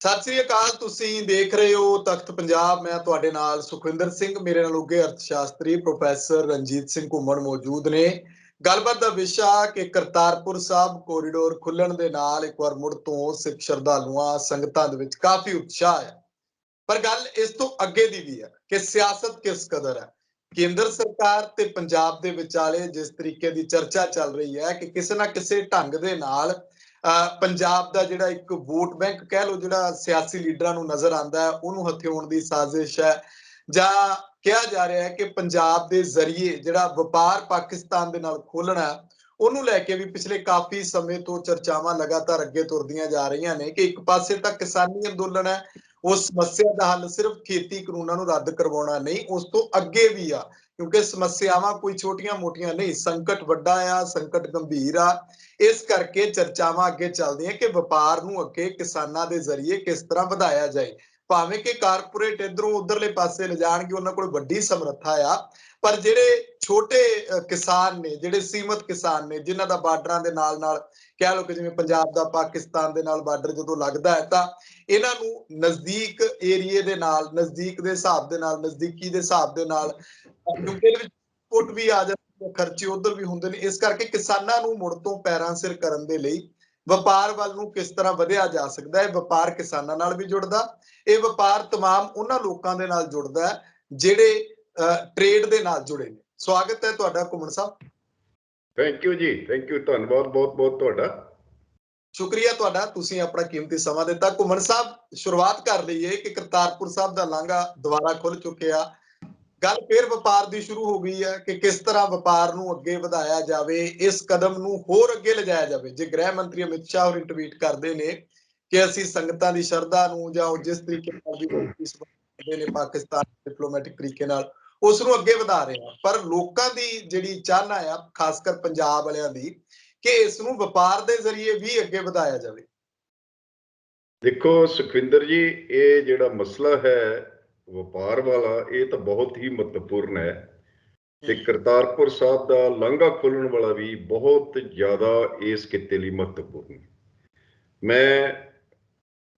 ਸਤਿ ਸ੍ਰੀ ਅਕਾਲ। ਤੁਸੀਂ ਦੇਖ ਰਹੇ ਹੋ ਤਖਤ ਪੰਜਾਬ। ਮੈਂ ਤੁਹਾਡੇ ਨਾਲ ਸੁਖਵਿੰਦਰ ਸਿੰਘ, ਮੇਰੇ ਨਾਲ ਉੱਘੇ ਅਰਥ ਸ਼ਾਸਤਰੀ ਪ੍ਰੋਫੈਸਰ ਰਣਜੀਤ ਸਿੰਘ ਘੁੰਮਣ ਮੌਜੂਦ ਨੇ। ਗੱਲਬਾਤ ਦਾ ਵਿਸ਼ਾ ਕਿ ਕਰਤਾਰਪੁਰ ਸਾਹਿਬ ਕੋਰੀਡੋਰ ਖੁੱਲਣ ਦੇ ਨਾਲ ਇੱਕ ਵਾਰ ਮੁੜ ਤੋਂ ਸਿੱਖ ਸ਼ਰਧਾਲੂਆਂ ਸੰਗਤਾਂ ਦੇ ਵਿੱਚ ਕਾਫੀ ਉਤਸ਼ਾਹ ਹੈ। ਪਰ ਗੱਲ ਇਸ ਤੋਂ ਅੱਗੇ ਦੀ ਵੀ ਹੈ ਕਿ ਸਿਆਸਤ ਕਿਸ ਕਦਰ ਹੈ। ਕੇਂਦਰ ਸਰਕਾਰ ਤੇ ਪੰਜਾਬ ਦੇ ਵਿਚਾਲੇ ਜਿਸ ਤਰੀਕੇ ਦੀ ਚਰਚਾ ਚੱਲ ਰਹੀ ਹੈ ਕਿ ਕਿਸੇ ਨਾ ਕਿਸੇ ਢੰਗ ਦੇ ਨਾਲ ਪੰਜਾਬ ਦਾ ਜਿਹੜਾ ਇੱਕ ਵੋਟ ਬੈਂਕ ਕਹਿ ਲਓ, ਜਿਹੜਾ ਸਿਆਸੀ ਲੀਡਰਾਂ ਨੂੰ ਨਜ਼ਰ ਆਉਂਦਾ ਹੈ, ਉਹਨੂੰ ਹਥਿਆਉਣ ਦੀ ਸਾਜ਼ਿਸ਼ ਹੈ। ਜਾਂ ਕਿਹਾ ਜਾ ਰਿਹਾ ਹੈ ਕਿ ਪੰਜਾਬ ਦੇ ਜ਼ਰੀਏ ਜਿਹੜਾ ਵਪਾਰ ਪਾਕਿਸਤਾਨ ਦੇ ਨਾਲ ਖੋਲਣਾ, ਉਹਨੂੰ ਲੈ ਕੇ ਵੀ ਪਿਛਲੇ ਕਾਫੀ ਸਮੇਂ ਤੋਂ ਚਰਚਾਵਾਂ ਲਗਾਤਾਰ ਅੱਗੇ ਤੁਰਦੀਆਂ ਜਾ ਰਹੀਆਂ ਨੇ ਕਿ ਇੱਕ ਪਾਸੇ ਤਾਂ ਕਿਸਾਨੀ ਅੰਦੋਲਨ ਹੈ, ਉਸ ਸਮੱਸਿਆ ਦਾ ਹੱਲ ਸਿਰਫ ਖੇਤੀ ਕਾਨੂੰਨਾਂ ਨੂੰ ਰੱਦ ਕਰਵਾਉਣਾ ਨਹੀਂ, ਉਸ ਤੋਂ ਅੱਗੇ ਵੀ ਆ, ਕਿਉਂਕਿ ਸਮੱਸਿਆਵਾਂ ਕੋਈ ਛੋਟੀਆਂ ਮੋਟੀਆਂ ਨਹੀਂ, ਸੰਕਟ ਵੱਡਾ ਆ, ਸੰਕਟ ਗੰਭੀਰ ਆ। ਇਸ ਕਰਕੇ ਚਰਚਾਵਾਂ ਅੱਗੇ ਚੱਲਦੀਆਂ ਕਿ ਵਪਾਰ ਨੂੰ ਅੱਗੇ ਕਿਸਾਨਾਂ ਦੇ ਜ਼ਰੀਏ ਕਿਸ ਤਰ੍ਹਾਂ ਵਧਾਇਆ ਜਾਏ। ਭਾਵੇਂ ਕਿ ਕਾਰਪੋਰੇਟ ਇਧਰੋਂ ਉਧਰਲੇ ਪਾਸੇ ਲਿਜਾਣਗੇ, ਉਹਨਾਂ ਕੋਲ ਵੱਡੀ ਸਮਰੱਥਾ ਆ, ਪਰ ਜਿਹੜੇ ਛੋਟੇ ਕਿਸਾਨ ਨੇ, ਜਿਹੜੇ ਸੀਮਤ ਕਿਸਾਨ ਨੇ, ਜਿਨ੍ਹਾਂ ਦਾ ਬਾਰਡਰਾਂ ਦੇ ਨਾਲ ਨਾਲ ਕਹਿ ਲਓ ਕਿ ਜਿਵੇਂ ਪੰਜਾਬ ਦਾ ਪਾਕਿਸਤਾਨ ਦੇ ਨਾਲ ਬਾਰਡਰ ਜਦੋਂ ਲੱਗਦਾ ਹੈ, ਤਾਂ ਇਹਨਾਂ ਨੂੰ ਨਜ਼ਦੀਕ ਏਰੀਏ ਦੇ ਨਾਲ, ਨਜ਼ਦੀਕ ਦੇ ਹਿਸਾਬ ਦੇ ਨਾਲ, ਨਜ਼ਦੀਕੀ ਦੇ ਹਿਸਾਬ ਦੇ ਨਾਲ, ਕਿਉਂਕਿ ਇਹਦੇ ਵਿੱਚ ਪੁੱਟ ਵੀ ਆ ਜਾਂਦੇ, ਖਰਚੇ ਉਧਰ ਵੀ ਹੁੰਦੇ ਨੇ। ਇਸ ਕਰਕੇ ਕਿਸਾਨਾਂ ਨੂੰ ਮੁੜ ਤੋਂ ਪੈਰਾਂ ਸਿਰ ਕਰਨ ਦੇ ਲਈ ਵਪਾਰ ਵੱਲ ਨੂੰ ਕਿਸ ਤਰ੍ਹਾਂ ਵਧਿਆ ਜਾ ਸਕਦਾ ਹੈ। ਵਪਾਰ ਕਿਸਾਨਾਂ ਨਾਲ ਵੀ ਜੁੜਦਾ, ਇਹ ਵਪਾਰ ਤਮਾਮ ਉਹਨਾਂ ਲੋਕਾਂ ਦੇ ਨਾਲ ਜੁੜਦਾ ਹੈ ਜਿਹੜੇ ਟ੍ਰੇਡ ਦੇ ਨਾਲ ਜੁੜੇ ਨੇ। ਸਵਾਗਤ ਹੈ ਤੁਹਾਡਾ ਘੁੰਮਣ ਸਾਹਿਬ। ਥੈਂਕ ਯੂ ਜੀ, ਥੈਂਕ ਯੂ, ਧੰਨਵਾਦ ਬਹੁਤ ਬਹੁਤ ਤੁਹਾਡਾ। ਸ਼ੁਕਰੀਆ ਤੁਹਾਡਾ, ਤੁਸੀਂ ਆਪਣਾ ਕੀਮਤੀ ਸਮਾਂ ਦਿੱਤਾ। ਘੁੰਮਣ ਸਾਹਿਬ, ਸ਼ੁਰੂਆਤ ਕਰ ਲਈਏ ਕਿ ਕਰਤਾਰਪੁਰ ਸਾਹਿਬ ਦਾ ਲਾਂਘਾ ਦੁਬਾਰਾ ਖੁੱਲ ਚੁੱਕਿਆ, ਗੱਲ ਫਿਰ ਵਪਾਰ ਦੀ ਸ਼ੁਰੂ ਹੋ ਗਈ ਹੈ ਕਿ ਕਿਸ ਤਰ੍ਹਾਂ ਵਪਾਰ ਨੂੰ ਅੱਗੇ ਵਧਾਇਆ ਜਾਵੇ, ਇਸ ਕਦਮ ਨੂੰ ਹੋਰ ਅੱਗੇ ਲਿਜਾਇਆ ਜਾਵੇ। ਜੇ ਗ੍ਰਹਿ ਮੰਤਰੀ ਅਮਿਤ ਸ਼ਾਹ ਹੋਰੀ ਟਵੀਟ ਕਰਦੇ ਨੇ ਕਿ ਅਸੀਂ ਸੰਗਤਾਂ ਦੀ ਸ਼ਰਧਾ ਨੂੰ ਜਾਂ ਜਿਸ ਤਰੀਕੇ ਨਾਲ ਵੀ ਨੇ ਪਾਕਿਸਤਾਨ ਡਿਪਲੋਮੈਟਿਕ ਤਰੀਕੇ ਨਾਲ ਉਸ ਨੂੰ ਅੱਗੇ ਵਧਾ ਰਹੇ ਆ, ਪਰ ਲੋਕਾਂ ਦੀ ਜਿਹੜੀ ਚਾਹਨਾ ਆ, ਖਾਸ ਕਰ ਪੰਜਾਬ ਵਾਲਿਆਂ ਦੀ, ਕਿ ਇਸ ਨੂੰ ਵਪਾਰ ਦੇ ਜ਼ਰੀਏ ਵੀ ਅੱਗੇ ਵਧਾਇਆ ਜਾਵੇ। ਦੇਖੋ ਸੁਖਵਿੰਦਰ ਜੀ, ਇਹ ਜਿਹੜਾ ਮਸਲਾ ਹੈ ਵਪਾਰ ਵਾਲਾ, ਇਹ ਤਾਂ ਬਹੁਤ ਹੀ ਮਹੱਤਵਪੂਰਨ ਹੈ ਤੇ ਕਰਤਾਰਪੁਰ ਸਾਹਿਬ ਦਾ ਲਾਂਘਾ ਖੋਲਣ ਵਾਲਾ ਵੀ ਬਹੁਤ ਜ਼ਿਆਦਾ ਇਸ ਕਿੱਤੇ ਲਈ ਮਹੱਤਵਪੂਰਨ ਹੈ। ਮੈਂ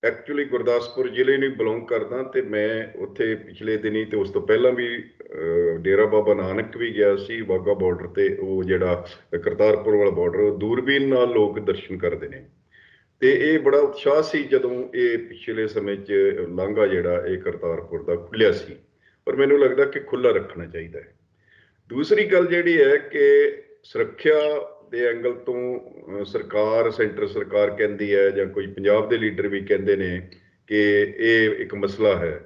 ਐਕਚੁਅਲੀ ਗੁਰਦਾਸਪੁਰ ਜ਼ਿਲ੍ਹੇ ਨੂੰ ਬਿਲੋਂਗ ਕਰਦਾ ਤੇ ਮੈਂ ਉੱਥੇ ਪਿਛਲੇ ਦਿਨੀ ਤੇ ਉਸ ਤੋਂ ਪਹਿਲਾਂ ਵੀ ਡੇਰਾ ਬਾਬਾ ਨਾਨਕ ਵੀ ਗਿਆ ਸੀ, ਵਾਹਗਾ ਬਾਰਡਰ ਤੇ। ਉਹ ਜਿਹੜਾ ਕਰਤਾਰਪੁਰ ਵਾਲਾ ਬਾਰਡਰ, ਦੂਰਬੀਨ ਨਾਲ ਲੋਕ ਦਰਸ਼ਨ ਕਰਦੇ ਨੇ ਤੇ ਇਹ ਬੜਾ ਉਤਸ਼ਾਹ ਸੀ ਜਦੋਂ ਇਹ ਪਿਛਲੇ ਸਮੇਂ 'ਚ ਲਾਂਘਾ ਜਿਹੜਾ ਇਹ ਕਰਤਾਰਪੁਰ ਦਾ ਖੁੱਲਿਆ ਸੀ। ਪਰ ਮੈਨੂੰ ਲੱਗਦਾ ਕਿ ਖੁੱਲ੍ਹਾ ਰੱਖਣਾ ਚਾਹੀਦਾ ਹੈ। ਦੂਸਰੀ ਗੱਲ ਜਿਹੜੀ ਹੈ ਕਿ ਸੁਰੱਖਿਆ ਦੇ ਐਂਗਲ ਤੋਂ ਸਰਕਾਰ, ਸੈਂਟਰ ਸਰਕਾਰ ਕਹਿੰਦੀ ਹੈ, ਜਾਂ ਕੋਈ ਪੰਜਾਬ ਦੇ ਲੀਡਰ ਵੀ ਕਹਿੰਦੇ ਨੇ ਕਿ ਇਹ ਇੱਕ ਮਸਲਾ ਹੈ।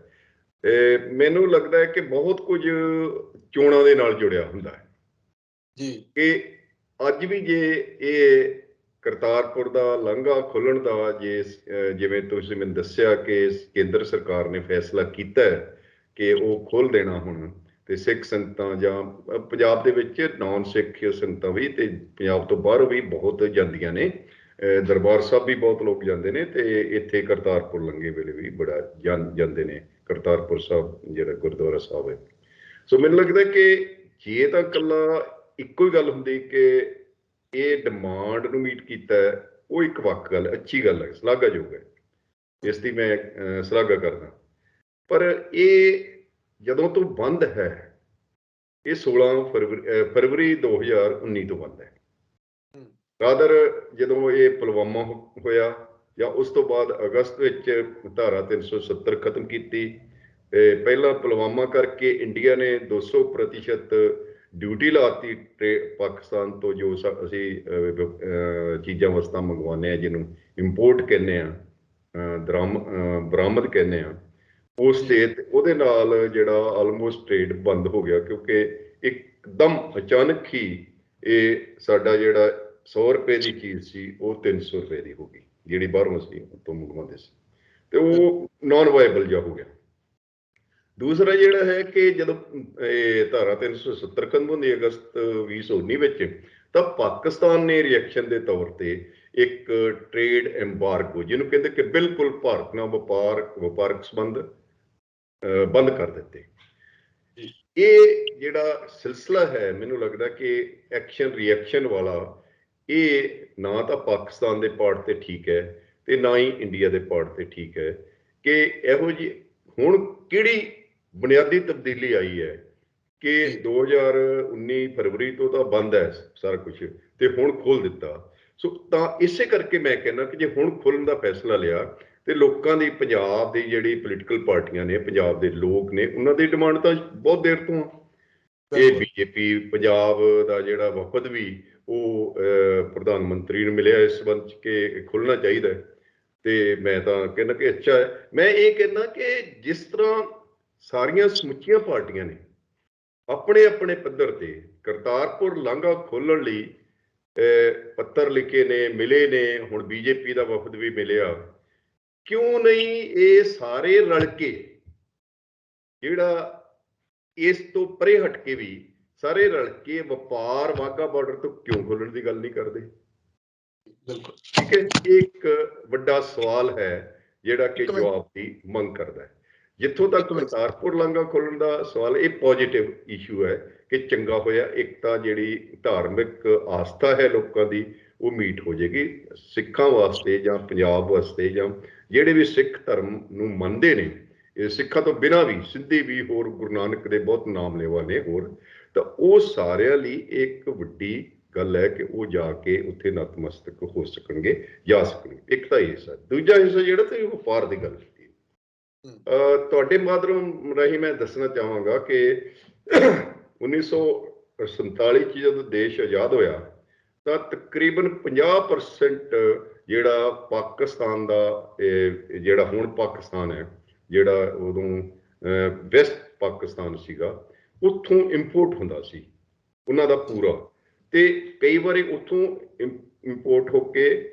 ਮੈਨੂੰ ਲੱਗਦਾ ਹੈ ਕਿ ਬਹੁਤ ਕੁਝ ਚੋਣਾਂ ਦੇ ਨਾਲ ਜੁੜਿਆ ਹੁੰਦਾ ਹੈ ਜੀ, ਕਿ ਅੱਜ ਵੀ ਜੇ ਇਹ ਕਰਤਾਰਪੁਰ ਦਾ ਲਾਂਘਾ ਖੋਲ੍ਹਣ ਦਾ ਜਿਵੇਂ ਤੁਸੀਂ ਮੈਨੂੰ ਦੱਸਿਆ ਕਿ ਕੇਂਦਰ ਸਰਕਾਰ ਨੇ ਫੈਸਲਾ ਕੀਤਾ ਹੈ ਕਿ ਉਹ ਖੋਲ੍ਹ ਦੇਣਾ ਹੁਣ, ਤੇ ਸਿੱਖ ਸੰਗਤਾਂ ਜਾਂ ਪੰਜਾਬ ਦੇ ਵਿੱਚ ਨਾਨ ਸਿੱਖ ਸੰਗਤਾਂ ਵੀ ਤੇ ਪੰਜਾਬ ਤੋਂ ਬਾਹਰੋਂ ਵੀ ਬਹੁਤ ਜਾਂਦੀਆਂ ਨੇ, ਦਰਬਾਰ ਸਾਹਿਬ ਵੀ ਬਹੁਤ ਲੋਕ ਜਾਂਦੇ ਨੇ ਤੇ ਇੱਥੇ ਕਰਤਾਰਪੁਰ ਲੰਘੇ ਵੇਲੇ ਵੀ ਬੜਾ ਜਾਂਦੇ ਨੇ, ਕਰਤਾਰਪੁਰ ਸਾਹਿਬ ਜਿਹੜਾ ਗੁਰਦੁਆਰਾ ਸਾਹਿਬ ਹੈ। ਸੋ ਮੈਨੂੰ ਲੱਗਦਾ ਕਿ ਜੇ ਤਾਂ ਇਕੱਲਾ ਇੱਕੋ ਹੀ ਗੱਲ ਹੁੰਦੀ ਕਿ ਇਹ ਡਿਮਾਂਡ ਨੂੰ ਮੀਟ ਕੀਤਾ, ਉਹ ਇੱਕ ਵੱਖ ਗੱਲ, ਅੱਛੀ ਗੱਲ ਹੈ, ਸ਼ਲਾਘਾਯੋਗ ਹੈ, ਇਸ ਦੀ ਮੈਂ ਸ਼ਲਾਘਾ ਕਰਦਾ। ਪਰ ਇਹ ਜਦੋਂ ਤੋਂ ਬੰਦ ਹੈ, ਇਹ 16 ਫਰਵਰੀ 2019 ਤੋਂ ਬੰਦ ਹੈ। ਰਾਦਰ ਜਦੋਂ ਇਹ ਪੁਲਵਾਮਾ ਹੋਇਆ ਜਾਂ ਉਸ ਤੋਂ ਬਾਅਦ ਅਗਸਤ ਵਿੱਚ ਧਾਰਾ 370 ਖਤਮ ਕੀਤੀ। ਪਹਿਲਾਂ ਪੁਲਵਾਮਾ ਕਰਕੇ ਇੰਡੀਆ ਨੇ 200% ਡਿਊਟੀ ਲਾਤੀ ਪਾਕਿਸਤਾਨ ਤੋਂ, ਜੋ ਅਸੀਂ ਚੀਜ਼ਾਂ ਵਸਤਾਂ ਮੰਗਵਾਉਂਦੇ ਹਾਂ, ਜਿਹਨੂੰ ਇੰਪੋਰਟ ਕਹਿੰਦੇ ਹਾਂ, ਬਰਾਮਦ ਕਹਿੰਦੇ ਹਾਂ, ਉਸ ਤੇ ਉਹਦੇ ਨਾਲ ਜਿਹੜਾ ਆਲਮੋਸਟ ਟ੍ਰੇਡ ਬੰਦ ਹੋ ਗਿਆ, ਕਿਉਂਕਿ ਇੱਕਦਮ ਅਚਾਨਕ ਹੀ ਇਹ ਸਾਡਾ ਜਿਹੜਾ 100 ਰੁਪਏ ਦੀ ਚੀਜ਼ ਸੀ ਉਹ 300 ਰੁਪਏ ਦੀ ਹੋ ਗਈ, ਜਿਹੜੀ ਬਾਹਰੋਂ ਅਸੀਂ ਉੱਤੋਂ ਮੰਗਵਾਉਂਦੇ ਸੀ, ਤੇ ਉਹ ਨਾਨ ਵਾਇਬਲ ਜਿਹਾ ਹੋ ਗਿਆ। ਦੂਸਰਾ ਜਿਹੜਾ ਹੈ ਕਿ ਜਦੋਂ ਇਹ ਧਾਰਾ 370 ਖਤਮ ਹੁੰਦੀ ਅਗਸਤ 2019 ਵਿੱਚ, ਤਾਂ ਪਾਕਿਸਤਾਨ ਨੇ ਰਿਐਕਸ਼ਨ ਦੇ ਤੌਰ ਤੇ ਇੱਕ ਟ੍ਰੇਡ ਐਮਬਾਰਗੋ, ਜਿਹਨੂੰ ਕਹਿੰਦੇ ਕਿ ਬਿਲਕੁਲ ਭਾਰਤ ਨਾਲ ਵਪਾਰਕ ਸੰਬੰਧ ਬੰਦ ਕਰ ਦਿੱਤੇ। ਇਹ ਜਿਹੜਾ ਸਿਲਸਿਲਾ ਹੈ, ਮੈਨੂੰ ਲੱਗਦਾ ਕਿ ਐਕਸ਼ਨ ਰਿਐਕਸ਼ਨ ਵਾਲਾ, ਇਹ ਨਾ ਤਾਂ ਪਾਕਿਸਤਾਨ ਦੇ ਪਾਰਟ ਤੇ ਠੀਕ ਹੈ ਤੇ ਨਾ ਹੀ ਇੰਡੀਆ ਦੇ ਪਾਰਟ ਤੇ ਠੀਕ ਹੈ। ਕਿ ਇਹੋ ਜਿਹੀ ਹੁਣ ਕਿਹੜੀ ਬੁਨਿਆਦੀ ਤਬਦੀਲੀ ਆਈ ਹੈ ਕਿ 2019 ਫਰਵਰੀ ਤੋਂ ਤਾਂ ਬੰਦ ਹੈ ਸਾਰਾ ਕੁਝ ਤੇ ਹੁਣ ਖੋਲ ਦਿੱਤਾ। ਸੋ ਤਾਂ ਇਸੇ ਕਰਕੇ ਮੈਂ ਕਹਿੰਦਾ ਕਿ ਜੇ ਹੁਣ ਖੋਲਣ ਦਾ ਫੈਸਲਾ ਲਿਆ ਤੇ ਲੋਕਾਂ ਦੀ, ਪੰਜਾਬ ਦੀ ਜਿਹੜੀ ਪੋਲੀਟੀਕਲ ਪਾਰਟੀਆਂ ਨੇ, ਪੰਜਾਬ ਦੇ ਲੋਕ ਨੇ, ਉਹਨਾਂ ਦੀ ਡਿਮਾਂਡ ਤਾਂ ਬਹੁਤ ਦੇਰ ਤੋਂ ਇਹ ਬੀਜੇਪੀ ਪੰਜਾਬ ਦਾ ਜਿਹੜਾ ਵਫਦ ਵੀ ਉਹ ਪ੍ਰਧਾਨ ਮੰਤਰੀ ਨੂੰ ਮਿਲਿਆ ਇਸ ਸੰਬੰਧ 'ਚ ਕਿ ਖੁੱਲ੍ਹਣਾ ਚਾਹੀਦਾ ਤੇ ਮੈਂ ਤਾਂ ਕਹਿੰਦਾ ਕਿ ਅੱਛਾ ਹੈ। ਮੈਂ ਇਹ ਕਹਿੰਦਾ ਕਿ ਜਿਸ ਤਰ੍ਹਾਂ ਸਾਰੀਆਂ ਸਮੁੱਚੀਆਂ ਪਾਰਟੀਆਂ ਨੇ ਆਪਣੇ ਆਪਣੇ ਪੱਧਰ ਤੇ ਕਰਤਾਰਪੁਰ ਲਾਂਘਾ ਖੋਲ੍ਹਣ ਲਈ ਪੱਤਰ ਲਿਖੇ ਨੇ, ਮਿਲੇ ਨੇ, ਹੁਣ ਬੀਜੇਪੀ ਦਾ ਵਫਦ ਵੀ ਮਿਲਿਆ, ਕਿਉਂ ਨਹੀਂ ਇਹ ਸਾਰੇ ਰਲ ਕੇ ਜਿਹੜਾ ਇਸ ਤੋਂ ਪਰੇ ਹਟ ਕੇ ਵੀ ਸਾਰੇ ਰਲ ਕੇ ਵਪਾਰ ਵਾਘਾ ਬਾਰਡਰ ਤੋਂ ਕਿਉਂ ਖੋਲਣ ਦੀ ਗੱਲ ਨਹੀਂ ਕਰਦੇ? ਠੀਕ ਹੈ, ਇੱਕ ਵੱਡਾ ਸਵਾਲ ਹੈ ਜਿਹੜਾ ਕਿ ਜਵਾਬ ਦੀ ਮੰਗ ਕਰਦਾ ਹੈ। ਜਿੱਥੋਂ ਤੱਕ ਕਰਤਾਰਪੁਰ ਲਾਂਘਾ ਖੋਲਣ ਦਾ ਸਵਾਲ, ਇਹ ਪੋਜ਼ਿਟਿਵ ਇਸ਼ੂ ਹੈ ਕਿ ਚੰਗਾ ਹੋਇਆ, ਇੱਕ ਤਾਂ ਜਿਹੜੀ ਧਾਰਮਿਕ ਆਸਥਾ ਹੈ ਲੋਕਾਂ ਦੀ ਉਹ ਮੀਟ ਹੋ ਜਾਏਗੀ। ਸਿੱਖਾਂ ਵਾਸਤੇ ਜਾਂ ਪੰਜਾਬ ਵਾਸਤੇ ਜਾਂ ਜਿਹੜੇ ਵੀ ਸਿੱਖ ਧਰਮ ਨੂੰ ਮੰਨਦੇ ਨੇ, ਇਹ ਸਿੱਖਾਂ ਤੋਂ ਬਿਨਾਂ ਵੀ ਸਿੱਧੀ ਵੀ ਹੋਰ ਗੁਰੂ ਨਾਨਕ ਦੇ ਬਹੁਤ ਨਾਮ ਲੈਵਾ ਨੇ ਹੋਰ, ਤਾਂ ਉਹ ਸਾਰਿਆਂ ਲਈ ਇੱਕ ਵੱਡੀ ਗੱਲ ਹੈ ਕਿ ਉਹ ਜਾ ਕੇ ਉੱਥੇ ਨਤਮਸਤਕ ਹੋ ਸਕਣਗੇ, ਜਾ ਸਕਣਗੇ। ਇੱਕ ਤਾਂ ਇਹ ਹਿੱਸਾ। ਦੂਜਾ ਹਿੱਸਾ ਜਿਹੜਾ ਤੇ ਵਪਾਰ ਦੀ ਗੱਲ ਕੀਤੀ, ਤੁਹਾਡੇ ਮਾਧਿਅਮ ਰਾਹੀਂ ਮੈਂ ਦੱਸਣਾ ਚਾਹਾਂਗਾ ਕਿ 1947 ਚ ਜਦੋਂ ਦੇਸ਼ ਆਜ਼ਾਦ ਹੋਇਆ ਤਾਂ ਤਕਰੀਬਨ 50% ਜਿਹੜਾ ਪਾਕਿਸਤਾਨ ਦਾ, ਜਿਹੜਾ ਹੁਣ ਪਾਕਿਸਤਾਨ ਹੈ, ਜਿਹੜਾ ਉਦੋਂ ਵੈਸਟ ਪਾਕਿਸਤਾਨ ਸੀਗਾ, ਉੱਥੋਂ ਇੰਪੋਰਟ ਹੁੰਦਾ ਸੀ ਉਹਨਾਂ ਦਾ ਪੂਰਾ, ਤੇ ਕਈ ਵਾਰੀ ਉੱਥੋਂ ਇੰਪੋਰਟ ਹੋ ਕੇ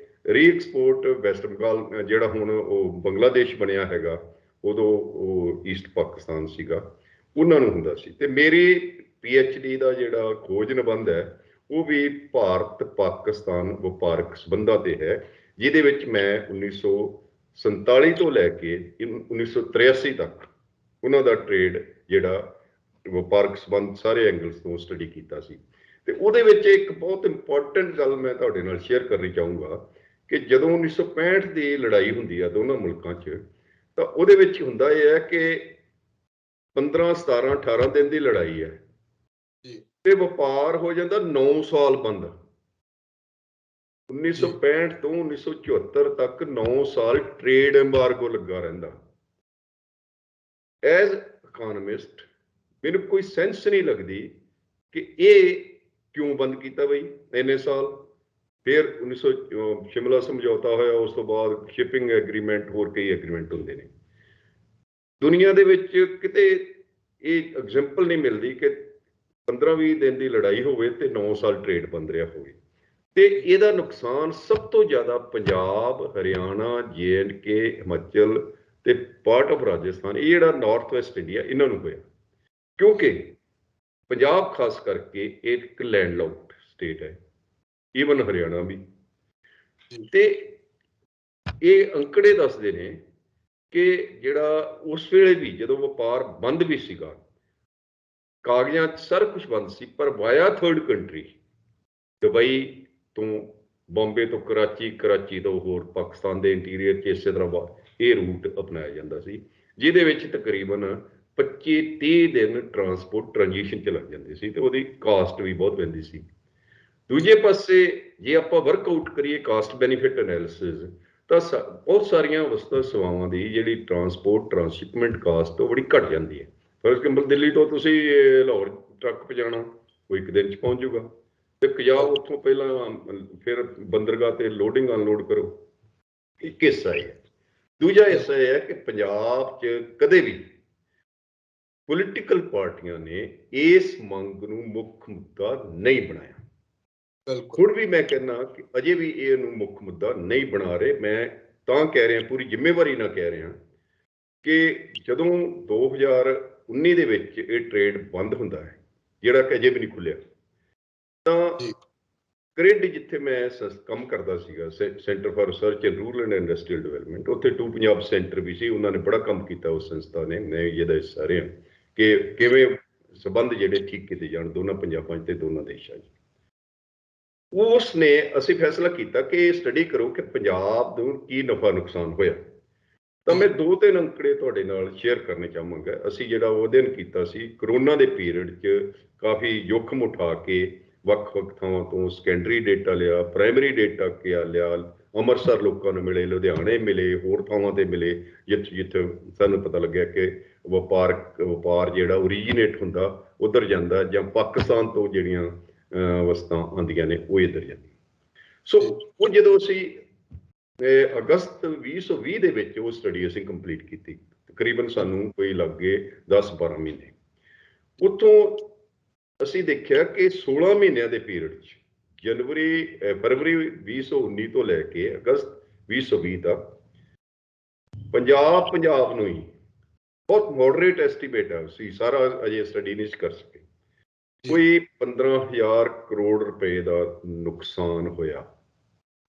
ਰੀਐਕਸਪੋਰਟ ਵੈਸਟ ਬੰਗਾਲ, ਜਿਹੜਾ ਹੁਣ ਉਹ ਬੰਗਲਾਦੇਸ਼ ਬਣਿਆ ਹੈਗਾ, ਉਦੋਂ ਉਹ ਈਸਟ ਪਾਕਿਸਤਾਨ ਸੀਗਾ, ਉਹਨਾਂ ਨੂੰ ਹੁੰਦਾ ਸੀ। ਤੇ ਮੇਰੀ PhD ਦਾ ਜਿਹੜਾ ਖੋਜ ਨਿਬੰਧ ਹੈ ਉਹ ਵੀ ਭਾਰਤ ਪਾਕਿਸਤਾਨ ਵਪਾਰਕ ਸੰਬੰਧਾਂ ਤੇ ਹੈ, ਜਿਹਦੇ ਵਿੱਚ ਮੈਂ 1947 ਤੋਂ ਲੈ ਕੇ 1983 ਤੱਕ ਉਹਨਾਂ ਦਾ ਟ੍ਰੇਡ, ਜਿਹੜਾ ਵਪਾਰਕ ਸੰਬੰਧ ਸਾਰੇ ਐਂਗਲਸ ਤੋਂ ਸਟੱਡੀ ਕੀਤਾ ਸੀ। ਤੇ ਉਹਦੇ ਵਿੱਚ ਇੱਕ ਬਹੁਤ ਇੰਪੋਰਟੈਂਟ ਗੱਲ ਮੈਂ ਤੁਹਾਡੇ ਨਾਲ ਸ਼ੇਅਰ ਕਰਨੀ ਚਾਹੂੰਗਾ ਕਿ ਜਦੋਂ 1965 ਦੀ ਲੜਾਈ ਹੁੰਦੀ ਆ ਦੋਨਾਂ ਮੁਲਕਾਂ 'ਚ, ਤਾਂ ਉਹਦੇ ਵਿੱਚ ਹੁੰਦਾ ਇਹ ਹੈ ਕਿ 15, 17, 18 ਦਿਨ ਦੀ ਲੜਾਈ ਹੈ ਤੇ ਵਪਾਰ ਹੋ ਜਾਂਦਾ 9 ਸਾਲ ਬੰਦ। 1965 ਤੋਂ 1974 ਤੱਕ 9 ਸਾਲ ਟ੍ਰੇਡ ਐਮਬਾਰਗੋ ਲੱਗਾ ਰਹਿੰਦਾ। ਐਜ਼ ਇਕਨੋਮਿਸਟ ਮੈਨੂੰ ਕੋਈ ਸੈਂਸ ਨਹੀਂ ਲੱਗਦੀ ਕਿ ਇਹ ਕਿਉਂ ਬੰਦ ਕੀਤਾ ਬਈ ਇੰਨੇ ਸਾਲ। ਫਿਰ 1900 ਸ਼ਿਮਲਾ ਸਮਝੌਤਾ ਹੋਇਆ, ਉਸ ਤੋਂ ਬਾਅਦ ਸ਼ਿਪਿੰਗ ਐਗਰੀਮੈਂਟ, ਹੋਰ ਕਈ ਐਗਰੀਮੈਂਟ ਹੁੰਦੇ ਨੇ। ਦੁਨੀਆ ਦੇ ਵਿੱਚ ਕਿਤੇ ਇਹ ਐਗਜ਼ਾਮਪਲ ਨਹੀਂ ਮਿਲਦੀ ਕਿ 15-20 ਦਿਨ ਦੀ ਲੜਾਈ ਹੋਵੇ ਤੇ 9 ਸਾਲ ਟ੍ਰੇਡ ਬੰਦ ਰਿਹਾ ਹੋਵੇ। ਤੇ ਇਹਦਾ ਨੁਕਸਾਨ ਸਭ ਤੋਂ ਜ਼ਿਆਦਾ ਪੰਜਾਬ, ਹਰਿਆਣਾ, JNK, ਹਿਮਾਚਲ ਤੇ ਪਾਰਟ ਆਫ ਰਾਜਸਥਾਨ, ਇਹ ਜਿਹੜਾ ਨਾਰਥ ਵੈਸਟ ਇੰਡੀਆ, ਇਹਨਾਂ ਨੂੰ ਹੋਇਆ। ਕਿਉਂਕਿ ਪੰਜਾਬ ਖਾਸ ਕਰਕੇ ਇੱਕ ਲੈਂਡਲੌਕਡ ਸਟੇਟ ਹੈ, ਈਵਨ ਹਰਿਆਣਾ ਵੀ। ਤੇ ਇਹ ਅੰਕੜੇ ਦੱਸਦੇ ਨੇ ਕਿ ਜਿਹੜਾ ਉਸ ਵੇਲੇ ਵੀ ਜਦੋਂ ਵਪਾਰ ਬੰਦ ਵੀ ਸੀਗਾ, ਕਾਗਜ਼ਾਂ 'ਚ ਸਾਰਾ ਕੁਝ ਬੰਦ ਸੀ, ਪਰ ਵਾਇਆ ਥਰਡ ਕੰਟਰੀ, ਦੁਬਈ ਤੋਂ ਬੰਬੇ ਤੋਂ ਕਰਾਚੀ, ਕਰਾਚੀ ਤੋਂ ਹੋਰ ਪਾਕਿਸਤਾਨ ਦੇ ਇੰਟੀਰੀਅਰ 'ਚ ਇਸੇ ਤਰ੍ਹਾਂ ਇਹ ਰੂਟ ਅਪਣਾਇਆ ਜਾਂਦਾ ਸੀ, ਜਿਹਦੇ ਵਿੱਚ ਤਕਰੀਬਨ 25-30 ਦਿਨ ਟਰਾਂਸਪੋਰਟ ਟ੍ਰਾਂਜੀਸ਼ਨ 'ਚ ਲੱਗ ਜਾਂਦੇ ਸੀ ਤੇ ਉਹਦੀ ਕਾਸਟ ਵੀ ਬਹੁਤ ਪੈਂਦੀ ਸੀ। ਦੂਜੇ ਪਾਸੇ ਜੇ ਆਪਾਂ ਵਰਕਆਊਟ ਕਰੀਏ ਕਾਸਟ ਬੈਨੀਫਿਟ ਐਨਾਲਿਸਿਸ, ਤਾਂ ਬਹੁਤ ਸਾਰੀਆਂ ਵਸਤਾਂ ਸੇਵਾਵਾਂ ਦੀ ਜਿਹੜੀ ਟਰਾਂਸਪੋਰਟ ਟਰਾਂਸਸ਼ਿਪਮੈਂਟ ਕਾਸਟ ਉਹ ਬੜੀ ਘਟ ਜਾਂਦੀ ਹੈ। ਫੋਰ ਐਗਜ਼ਾਮਪਲ ਦਿੱਲੀ ਤੋਂ ਤੁਸੀਂ ਲਾਹੌਰ ਟਰੱਕ ਪਜਾਣਾ, ਉਹ ਇੱਕ ਦਿਨ 'ਚ ਪਹੁੰਚ ਜਾਊਗਾ, ਤੇ ਕਜਾਓ ਉੱਥੋਂ ਪਹਿਲਾਂ ਫਿਰ ਬੰਦਰਗਾਹ ਤੇ ਲੋਡਿੰਗ ਅਨਲੋਡ ਕਰੋ। ਇੱਕ ਹਿੱਸਾ ਇਹ ਹੈ। ਦੂਜਾ ਹਿੱਸਾ ਇਹ ਹੈ ਕਿ ਪੰਜਾਬ 'ਚ ਕਦੇ ਵੀ ਪੋਲੀਟੀਕਲ ਪਾਰਟੀਆਂ ਨੇ ਇਸ ਮੰਗ ਨੂੰ ਮੁੱਖ ਮੁੱਦਾ ਨਹੀਂ ਬਣਾਇਆ। ਹੁਣ ਵੀ ਮੈਂ ਕਹਿੰਦਾ ਕਿ ਅਜੇ ਵੀ ਇਹਨੂੰ ਮੁੱਖ ਮੁੱਦਾ ਨਹੀਂ ਬਣਾ ਰਹੇ। ਮੈਂ ਤਾਂ ਕਹਿ ਰਿਹਾ, ਪੂਰੀ ਜ਼ਿੰਮੇਵਾਰੀ ਨਾਲ ਕਹਿ ਰਿਹਾ, ਕਿ ਜਦੋਂ 2019 ਦੇ ਵਿੱਚ ਇਹ ਟ੍ਰੇਡ ਬੰਦ ਹੁੰਦਾ ਹੈ, ਜਿਹੜਾ ਕਿ ਅਜੇ ਵੀ ਨਹੀਂ ਖੁੱਲਿਆ, ਤਾਂ ਕ੍ਰਿਡ, ਜਿੱਥੇ ਮੈਂ ਕੰਮ ਕਰਦਾ ਸੀਗਾ, centre for research and rural and industrial development, ਉੱਥੇ ਟੂ ਪੰਜਾਬ ਸੈਂਟਰ ਵੀ ਸੀ, ਉਹਨਾਂ ਨੇ ਬੜਾ ਕੰਮ ਕੀਤਾ ਉਸ ਸੰਸਥਾ ਨੇ, ਮੈਂ ਇਹਦਾ ਹਿੱਸਾ ਰਿਹਾ, ਕਿ ਕਿਵੇਂ ਸੰਬੰਧ ਜਿਹੜੇ ਠੀਕ ਕੀਤੇ ਜਾਣ ਦੋਨਾਂ ਪੰਜਾਬਾਂ 'ਚ ਤੇ ਦੋਨਾਂ ਦੇਸ਼ਾਂ 'ਚ। ਉਸ ਨੇ ਅਸੀਂ ਫੈਸਲਾ ਕੀਤਾ ਕਿ ਸਟੱਡੀ ਕਰੋ ਕਿ ਪੰਜਾਬ ਨੂੰ ਕੀ ਨਫਾ ਨੁਕਸਾਨ ਹੋਇਆ। ਤਾਂ ਮੈਂ 2-3 ਅੰਕੜੇ ਤੁਹਾਡੇ ਨਾਲ ਸ਼ੇਅਰ ਕਰਨੇ ਚਾਹਾਂਗਾ। ਅਸੀਂ ਜਿਹੜਾ ਉਹ ਅਧਿਐਨ ਕੀਤਾ ਸੀ ਕਰੋਨਾ ਦੇ ਪੀਰੀਅਡ 'ਚ, ਕਾਫੀ ਜੋਖਮ ਉਠਾ ਕੇ ਵੱਖ-ਵੱਖ ਥਾਵਾਂ ਤੋਂ ਸੈਕੰਡਰੀ ਡੇਟਾ ਲਿਆ, ਪ੍ਰਾਇਮਰੀ ਡੇਟਾ ਲਿਆ, ਅੰਮ੍ਰਿਤਸਰ ਲੋਕਾਂ ਨੂੰ ਮਿਲੇ, ਲੁਧਿਆਣੇ ਮਿਲੇ, ਹੋਰ ਥਾਵਾਂ ਤੇ ਮਿਲੇ ਜਿੱਥੇ ਸਾਨੂੰ ਪਤਾ ਲੱਗਿਆ ਕਿ ਵਪਾਰ ਜਿਹੜਾ ਓਰੀਜੀਨੇਟ ਹੁੰਦਾ ਉੱਧਰ ਜਾਂਦਾ, ਜਾਂ ਪਾਕਿਸਤਾਨ ਤੋਂ ਜਿਹੜੀਆਂ ਵਸਤਾਂ ਆਉਂਦੀਆਂ ਨੇ ਉਹ ਇੱਧਰ ਜਾਂਦੀਆਂ। ਸੋ ਉਹ ਜਦੋਂ ਅਸੀਂ ਅਗਸਤ 2020 ਦੇ ਵਿੱਚ ਉਹ ਸਟੱਡੀ ਅਸੀਂ ਕੰਪਲੀਟ ਕੀਤੀ, ਤਕਰੀਬਨ ਸਾਨੂੰ ਕੋਈ ਲੱਗੇ 10-12 ਮਹੀਨੇ। ਉੱਥੋਂ ਅਸੀਂ ਦੇਖਿਆ ਕਿ 16 ਮਹੀਨਿਆਂ ਦੇ ਪੀਰੀਅਡ 'ਚ ਫਰਵਰੀ 2019 ਤੋਂ ਲੈ ਕੇ ਅਗਸਤ 2020 ਤੱਕ ਪੰਜਾਬ ਨੂੰ ਹੀ ਬਹੁਤ ਮੋਡਰੇਟ ਐਸਟੀਮੇਟ ਹੈ, ਅਸੀਂ ਸਾਰਾ ਅਜੇ ਸਟੱਡੀ ਨਹੀਂ ਕਰ ਸਕੇ, ਕੋਈ 15,000 ਕਰੋੜ ਰੁਪਏ ਦਾ ਨੁਕਸਾਨ ਹੋਇਆ,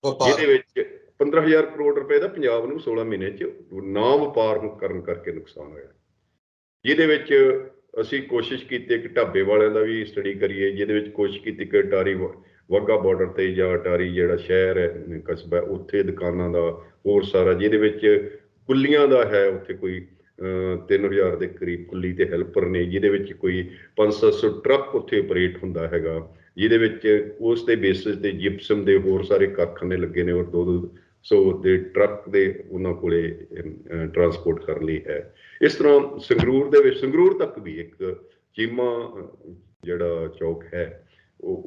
ਜਿਹਦੇ ਵਿੱਚ 15,000 ਕਰੋੜ ਰੁਪਏ ਦਾ ਪੰਜਾਬ ਨੂੰ 16 ਮਹੀਨੇ 'ਚ ਨਾ ਵਪਾਰ ਕਰਨ ਕਰਕੇ ਨੁਕਸਾਨ ਹੋਇਆ। ਜਿਹਦੇ ਵਿੱਚ ਅਸੀਂ ਕੋਸ਼ਿਸ਼ ਕੀਤੀ ਕਿ ਢਾਬੇ ਵਾਲਿਆਂ ਦਾ ਵੀ ਸਟੱਡੀ ਕਰੀਏ, ਜਿਹਦੇ ਵਿੱਚ ਕੋਸ਼ਿਸ਼ ਕੀਤੀ ਕਿ ਅਟਾਰੀ ਵਾਹਗਾ ਬਾਰਡਰ ਤੇ ਜਾਂ ਅਟਾਰੀ ਜਿਹੜਾ ਸ਼ਹਿਰ ਹੈ, ਕਸਬਾ, ਉੱਥੇ ਦੁਕਾਨਾਂ ਦਾ ਹੋਰ ਸਾਰਾ, ਜਿਹਦੇ ਵਿੱਚ ਕੁੱਲੀਆਂ ਦਾ ਹੈ, ਉੱਥੇ ਕੋਈ 3,000 ਦੇ ਕਰੀਬ ਕੁੱਲੀ ਤੇ ਹੈਲਪਰ ਨੇ, ਜਿਹਦੇ ਵਿੱਚ ਕੋਈ 500-700 ਟਰੱਕ ਉੱਥੇ ਆਪਰੇਟ ਹੁੰਦਾ ਹੈਗਾ, ਜਿਹਦੇ ਵਿੱਚ ਉਸ ਦੇ ਬੇਸਿਸ ਤੇ ਜਿਪਸਮ ਦੇ ਹੋਰ ਸਾਰੇ ਕਾਰਖਾਨੇ ਲੱਗੇ ਨੇ, ਔਰ 200 ਦੇ ਟਰੱਕ ਦੇ ਉਹਨਾਂ ਕੋਲੇ ਟਰਾਂਸਪੋਰਟ ਕਰਨ ਲਈ ਹੈ। ਇਸ ਤਰ੍ਹਾਂ ਸੰਗਰੂਰ ਤੱਕ ਵੀ ਇੱਕ ਚੀਮਾ ਜਿਹੜਾ ਚੌਕ ਹੈ,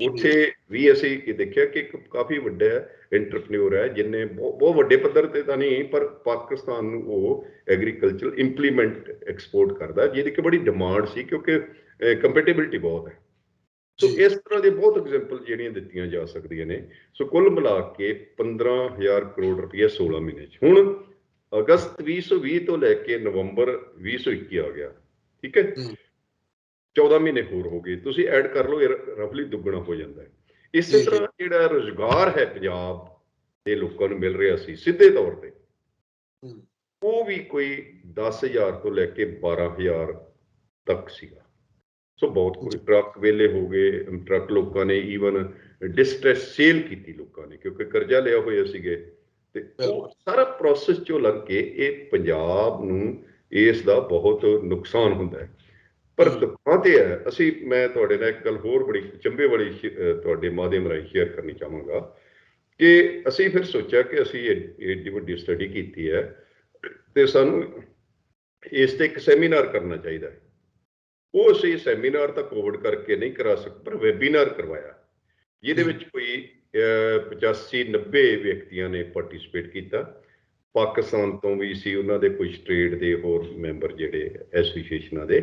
ਉੱਥੇ ਵੀ ਅਸੀਂ ਦੇਖਿਆ ਕਿ ਇੱਕ ਕਾਫੀ ਵੱਡਾ ਐਂਟਰਪ੍ਰੇਨਿਓਰ ਹੈ, ਜਿਹਨੇ ਬਹੁਤ ਵੱਡੇ ਪੱਧਰ ਤੇ ਤਾਂ ਨਹੀਂ, ਪਰ ਪਾਕਿਸਤਾਨ ਨੂੰ ਉਹ ਐਗਰੀਕਲਚਰ ਇੰਪਲੀਮੈਂਟ ਐਕਸਪੋਰਟ ਕਰਦਾ, ਜਿਹਦੀ ਕਿ ਬੜੀ ਡਿਮਾਂਡ ਸੀ ਕਿਉਂਕਿ ਕੰਪੈਟੀਬਿਲਿਟੀ ਬਹੁਤ ਹੈ। ਸੋ ਇਸ ਤਰ੍ਹਾਂ ਦੇ ਬਹੁਤ ਐਗਜ਼ਾਮਪਲ ਜਿਹੜੀਆਂ ਦਿੱਤੀਆਂ ਜਾ ਸਕਦੀਆਂ ਨੇ। ਸੋ ਕੁੱਲ ਮਿਲਾ ਕੇ 15,000 ਕਰੋੜ ਰੁਪਈਆ 16 ਮਹੀਨੇ 'ਚ। ਹੁਣ ਅਗਸਤ 2020 ਤੋਂ ਲੈ ਕੇ ਨਵੰਬਰ 2021 ਆ ਗਿਆ, ਠੀਕ ਹੈ, 14 ਮਹੀਨੇ ਹੋਰ ਹੋ ਗਏ, ਤੁਸੀਂ ਐਡ ਕਰ ਲਓ, ਰਫਲੀ ਦੁੱਗਣਾ ਹੋ ਜਾਂਦਾ ਹੈ। ਇਸੇ ਤਰ੍ਹਾਂ ਜਿਹੜਾ ਰੁਜ਼ਗਾਰ ਹੈ ਪੰਜਾਬ ਦੇ ਲੋਕਾਂ ਨੂੰ ਮਿਲ ਰਿਹਾ ਸੀ ਸਿੱਧੇ ਤੌਰ ਤੇ, ਉਹ ਵੀ ਕੋਈ 10,000 ਤੋਂ ਲੈ ਕੇ 12,000 ਤੱਕ ਸੀਗਾ। ਸੋ ਬਹੁਤ ਕੋਈ ਟਰੱਕ ਵਿਹਲੇ ਹੋ ਗਏ, ਟਰੱਕ ਲੋਕਾਂ ਨੇ ਈਵਨ ਡਿਸਟ੍ਰੈਸ ਸੇਲ ਕੀਤੀ ਲੋਕਾਂ ਨੇ, ਕਿਉਂਕਿ ਕਰਜ਼ਾ ਲਿਆ ਹੋਇਆ ਸੀਗੇ, ਤੇ ਉਹ ਸਾਰਾ ਪ੍ਰੋਸੈਸ ਚੋਂ ਲੱਗ ਕੇ ਇਹ ਪੰਜਾਬ ਨੂੰ ਇਸ ਦਾ ਬਹੁਤ ਨੁਕਸਾਨ ਹੁੰਦਾ ਹੈ। ਪਰ ਦੁੱਖਾਂ ਤੇ ਹੈ, ਮੈਂ ਤੁਹਾਡੇ ਨਾਲ ਇੱਕ ਗੱਲ ਹੋਰ ਬੜੀ ਚੰਬੇ ਵਾਲੀ ਤੁਹਾਡੇ ਮਾਧਿਅਮ ਰਾਹੀਂ ਸ਼ੇਅਰ ਕਰਨੀ ਚਾਹਾਂਗਾ ਕਿ ਅਸੀਂ ਫਿਰ ਸੋਚਿਆ ਕਿ ਅਸੀਂ ਏਡੀ ਵੱਡੀ ਸਟੱਡੀ ਕੀਤੀ ਹੈ ਤੇ ਸਾਨੂੰ ਇਸ ਤੇ ਇੱਕ ਸੈਮੀਨਾਰ ਕਰਨਾ ਚਾਹੀਦਾ ਹੈ। ਉਹ ਅਸੀਂ ਸੈਮੀਨਾਰ ਤਾਂ ਕੋਵਿਡ ਕਰਕੇ ਨਹੀਂ ਕਰਾ ਸਕਦੇ, ਪਰ ਵੈਬੀਨਾਰ ਕਰਵਾਇਆ, ਜਿਹਦੇ ਵਿੱਚ ਕੋਈ 85-90 ਵਿਅਕਤੀਆਂ ਨੇ ਪਾਰਟਿਸਿਪੇਟ ਕੀਤਾ। ਪਾਕਿਸਤਾਨ ਤੋਂ ਵੀ ਸੀ, ਉਹਨਾਂ ਦੇ ਕੁਝ ਟ੍ਰੇਡ ਦੇ ਹੋਰ ਮੈਂਬਰ ਜਿਹੜੇ ਐਸੋਸੀਏਸ਼ਨਾਂ ਦੇ,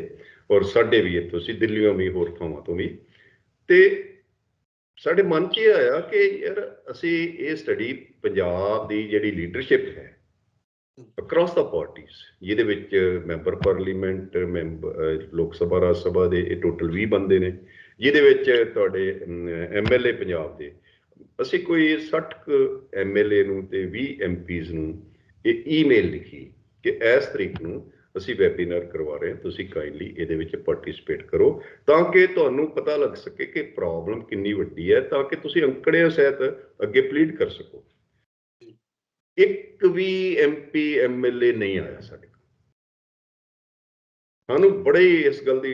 ਔਰ ਸਾਡੇ ਵੀ ਇੱਥੋਂ ਸੀ, ਦਿੱਲੀੋਂ ਵੀ, ਹੋਰ ਥਾਵਾਂ ਤੋਂ ਵੀ। ਤੇ ਸਾਡੇ ਮਨ 'ਚ ਇਹ ਆਇਆ ਕਿ ਯਾਰ ਅਸੀਂ ਇਹ ਸਟੱਡੀ ਪੰਜਾਬ ਦੀ ਜਿਹੜੀ ਲੀਡਰਸ਼ਿਪ ਹੈ ਅਕ੍ਰੋਸ ਦਾ ਪਾਰਟੀਜ਼, ਜਿਹਦੇ ਵਿੱਚ ਮੈਂਬਰ ਪਾਰਲੀਮੈਂਟ, ਲੋਕ ਸਭਾ, ਰਾਜ ਸਭਾ ਦੇ, ਇਹ ਟੋਟਲ 20 ਬੰਦੇ ਨੇ, ਜਿਹਦੇ ਵਿੱਚ ਤੁਹਾਡੇ MLA ਪੰਜਾਬ ਦੇ, ਅਸੀਂ ਕੋਈ 60 MLA ਨੂੰ ਤੇ 20 MPs ਨੂੰ ਇਹ ਈਮੇਲ ਲਿਖੀ ਕਿ ਇਸ ਤਰੀਕ ਨੂੰ ਅਸੀਂ ਵੈਬੀਨਾਰ ਕਰਵਾ ਰਹੇ ਹਾਂ, ਤੁਸੀਂ ਕਾਈਂਡਲੀ ਇਹਦੇ ਵਿੱਚ ਪਾਰਟਿਸਿਪੇਟ ਕਰੋ, ਤਾਂ ਕਿ ਤੁਹਾਨੂੰ ਪਤਾ ਲੱਗ ਸਕੇ ਕਿ ਪ੍ਰੋਬਲਮ ਕਿੰਨੀ ਵੱਡੀ ਹੈ, ਤਾਂ ਕਿ ਤੁਸੀਂ ਅੰਕੜਿਆਂ ਸਹਿਤ ਅੱਗੇ ਪਲੀਡ ਕਰ ਸਕੋ। ਇੱਕ ਵੀ MP MLA ਨਹੀਂ ਆਇਆ ਸਾਡੇ ਕੋਲ। ਸਾਨੂੰ ਬੜੇ ਇਸ ਗੱਲ ਦੀ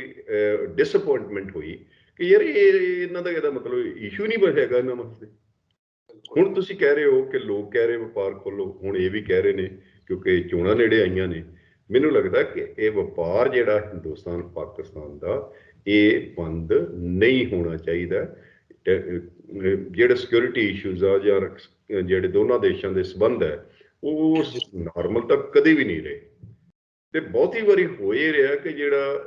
ਡਿਸਅਪੁਆਇੰਟਮੈਂਟ ਹੋਈ ਕਿ ਯਾਰ ਇਹਨਾਂ ਦਾ ਇਹਦਾ ਮਤਲਬ ਇਸ਼ੂ ਨਹੀਂ ਹੈਗਾ ਇਹਨਾਂ ਵਾਸਤੇ। ਹੁਣ ਤੁਸੀਂ ਕਹਿ ਰਹੇ ਹੋ ਕਿ ਲੋਕ ਕਹਿ ਰਹੇ ਵਪਾਰ ਖੋਲੋ, ਹੁਣ ਇਹ ਵੀ ਕਹਿ ਰਹੇ ਨੇ ਕਿਉਂਕਿ ਚੋਣਾਂ ਨੇੜੇ ਆਈਆਂ ਨੇ। ਮੈਨੂੰ ਲੱਗਦਾ ਕਿ ਇਹ ਵਪਾਰ ਜਿਹੜਾ ਹਿੰਦੁਸਤਾਨ ਪਾਕਿਸਤਾਨ ਦਾ, ਇਹ ਬੰਦ ਨਹੀਂ ਹੋਣਾ ਚਾਹੀਦਾ। ਜਿਹੜੇ ਸਿਕਿਉਰਿਟੀ ਇਸ਼ੂਜ਼ ਆ ਜਾਂ ਜਿਹੜੇ ਦੋਨਾਂ ਦੇਸ਼ਾਂ ਦੇ ਸੰਬੰਧ ਹੈ, ਉਹ ਨਾਰਮਲ ਤਾਂ ਕਦੇ ਵੀ ਨਹੀਂ ਰਹੇ, ਤੇ ਬਹੁਤੀ ਵਾਰੀ ਹੋ ਇਹ ਰਿਹਾ ਕਿ ਜਿਹੜਾ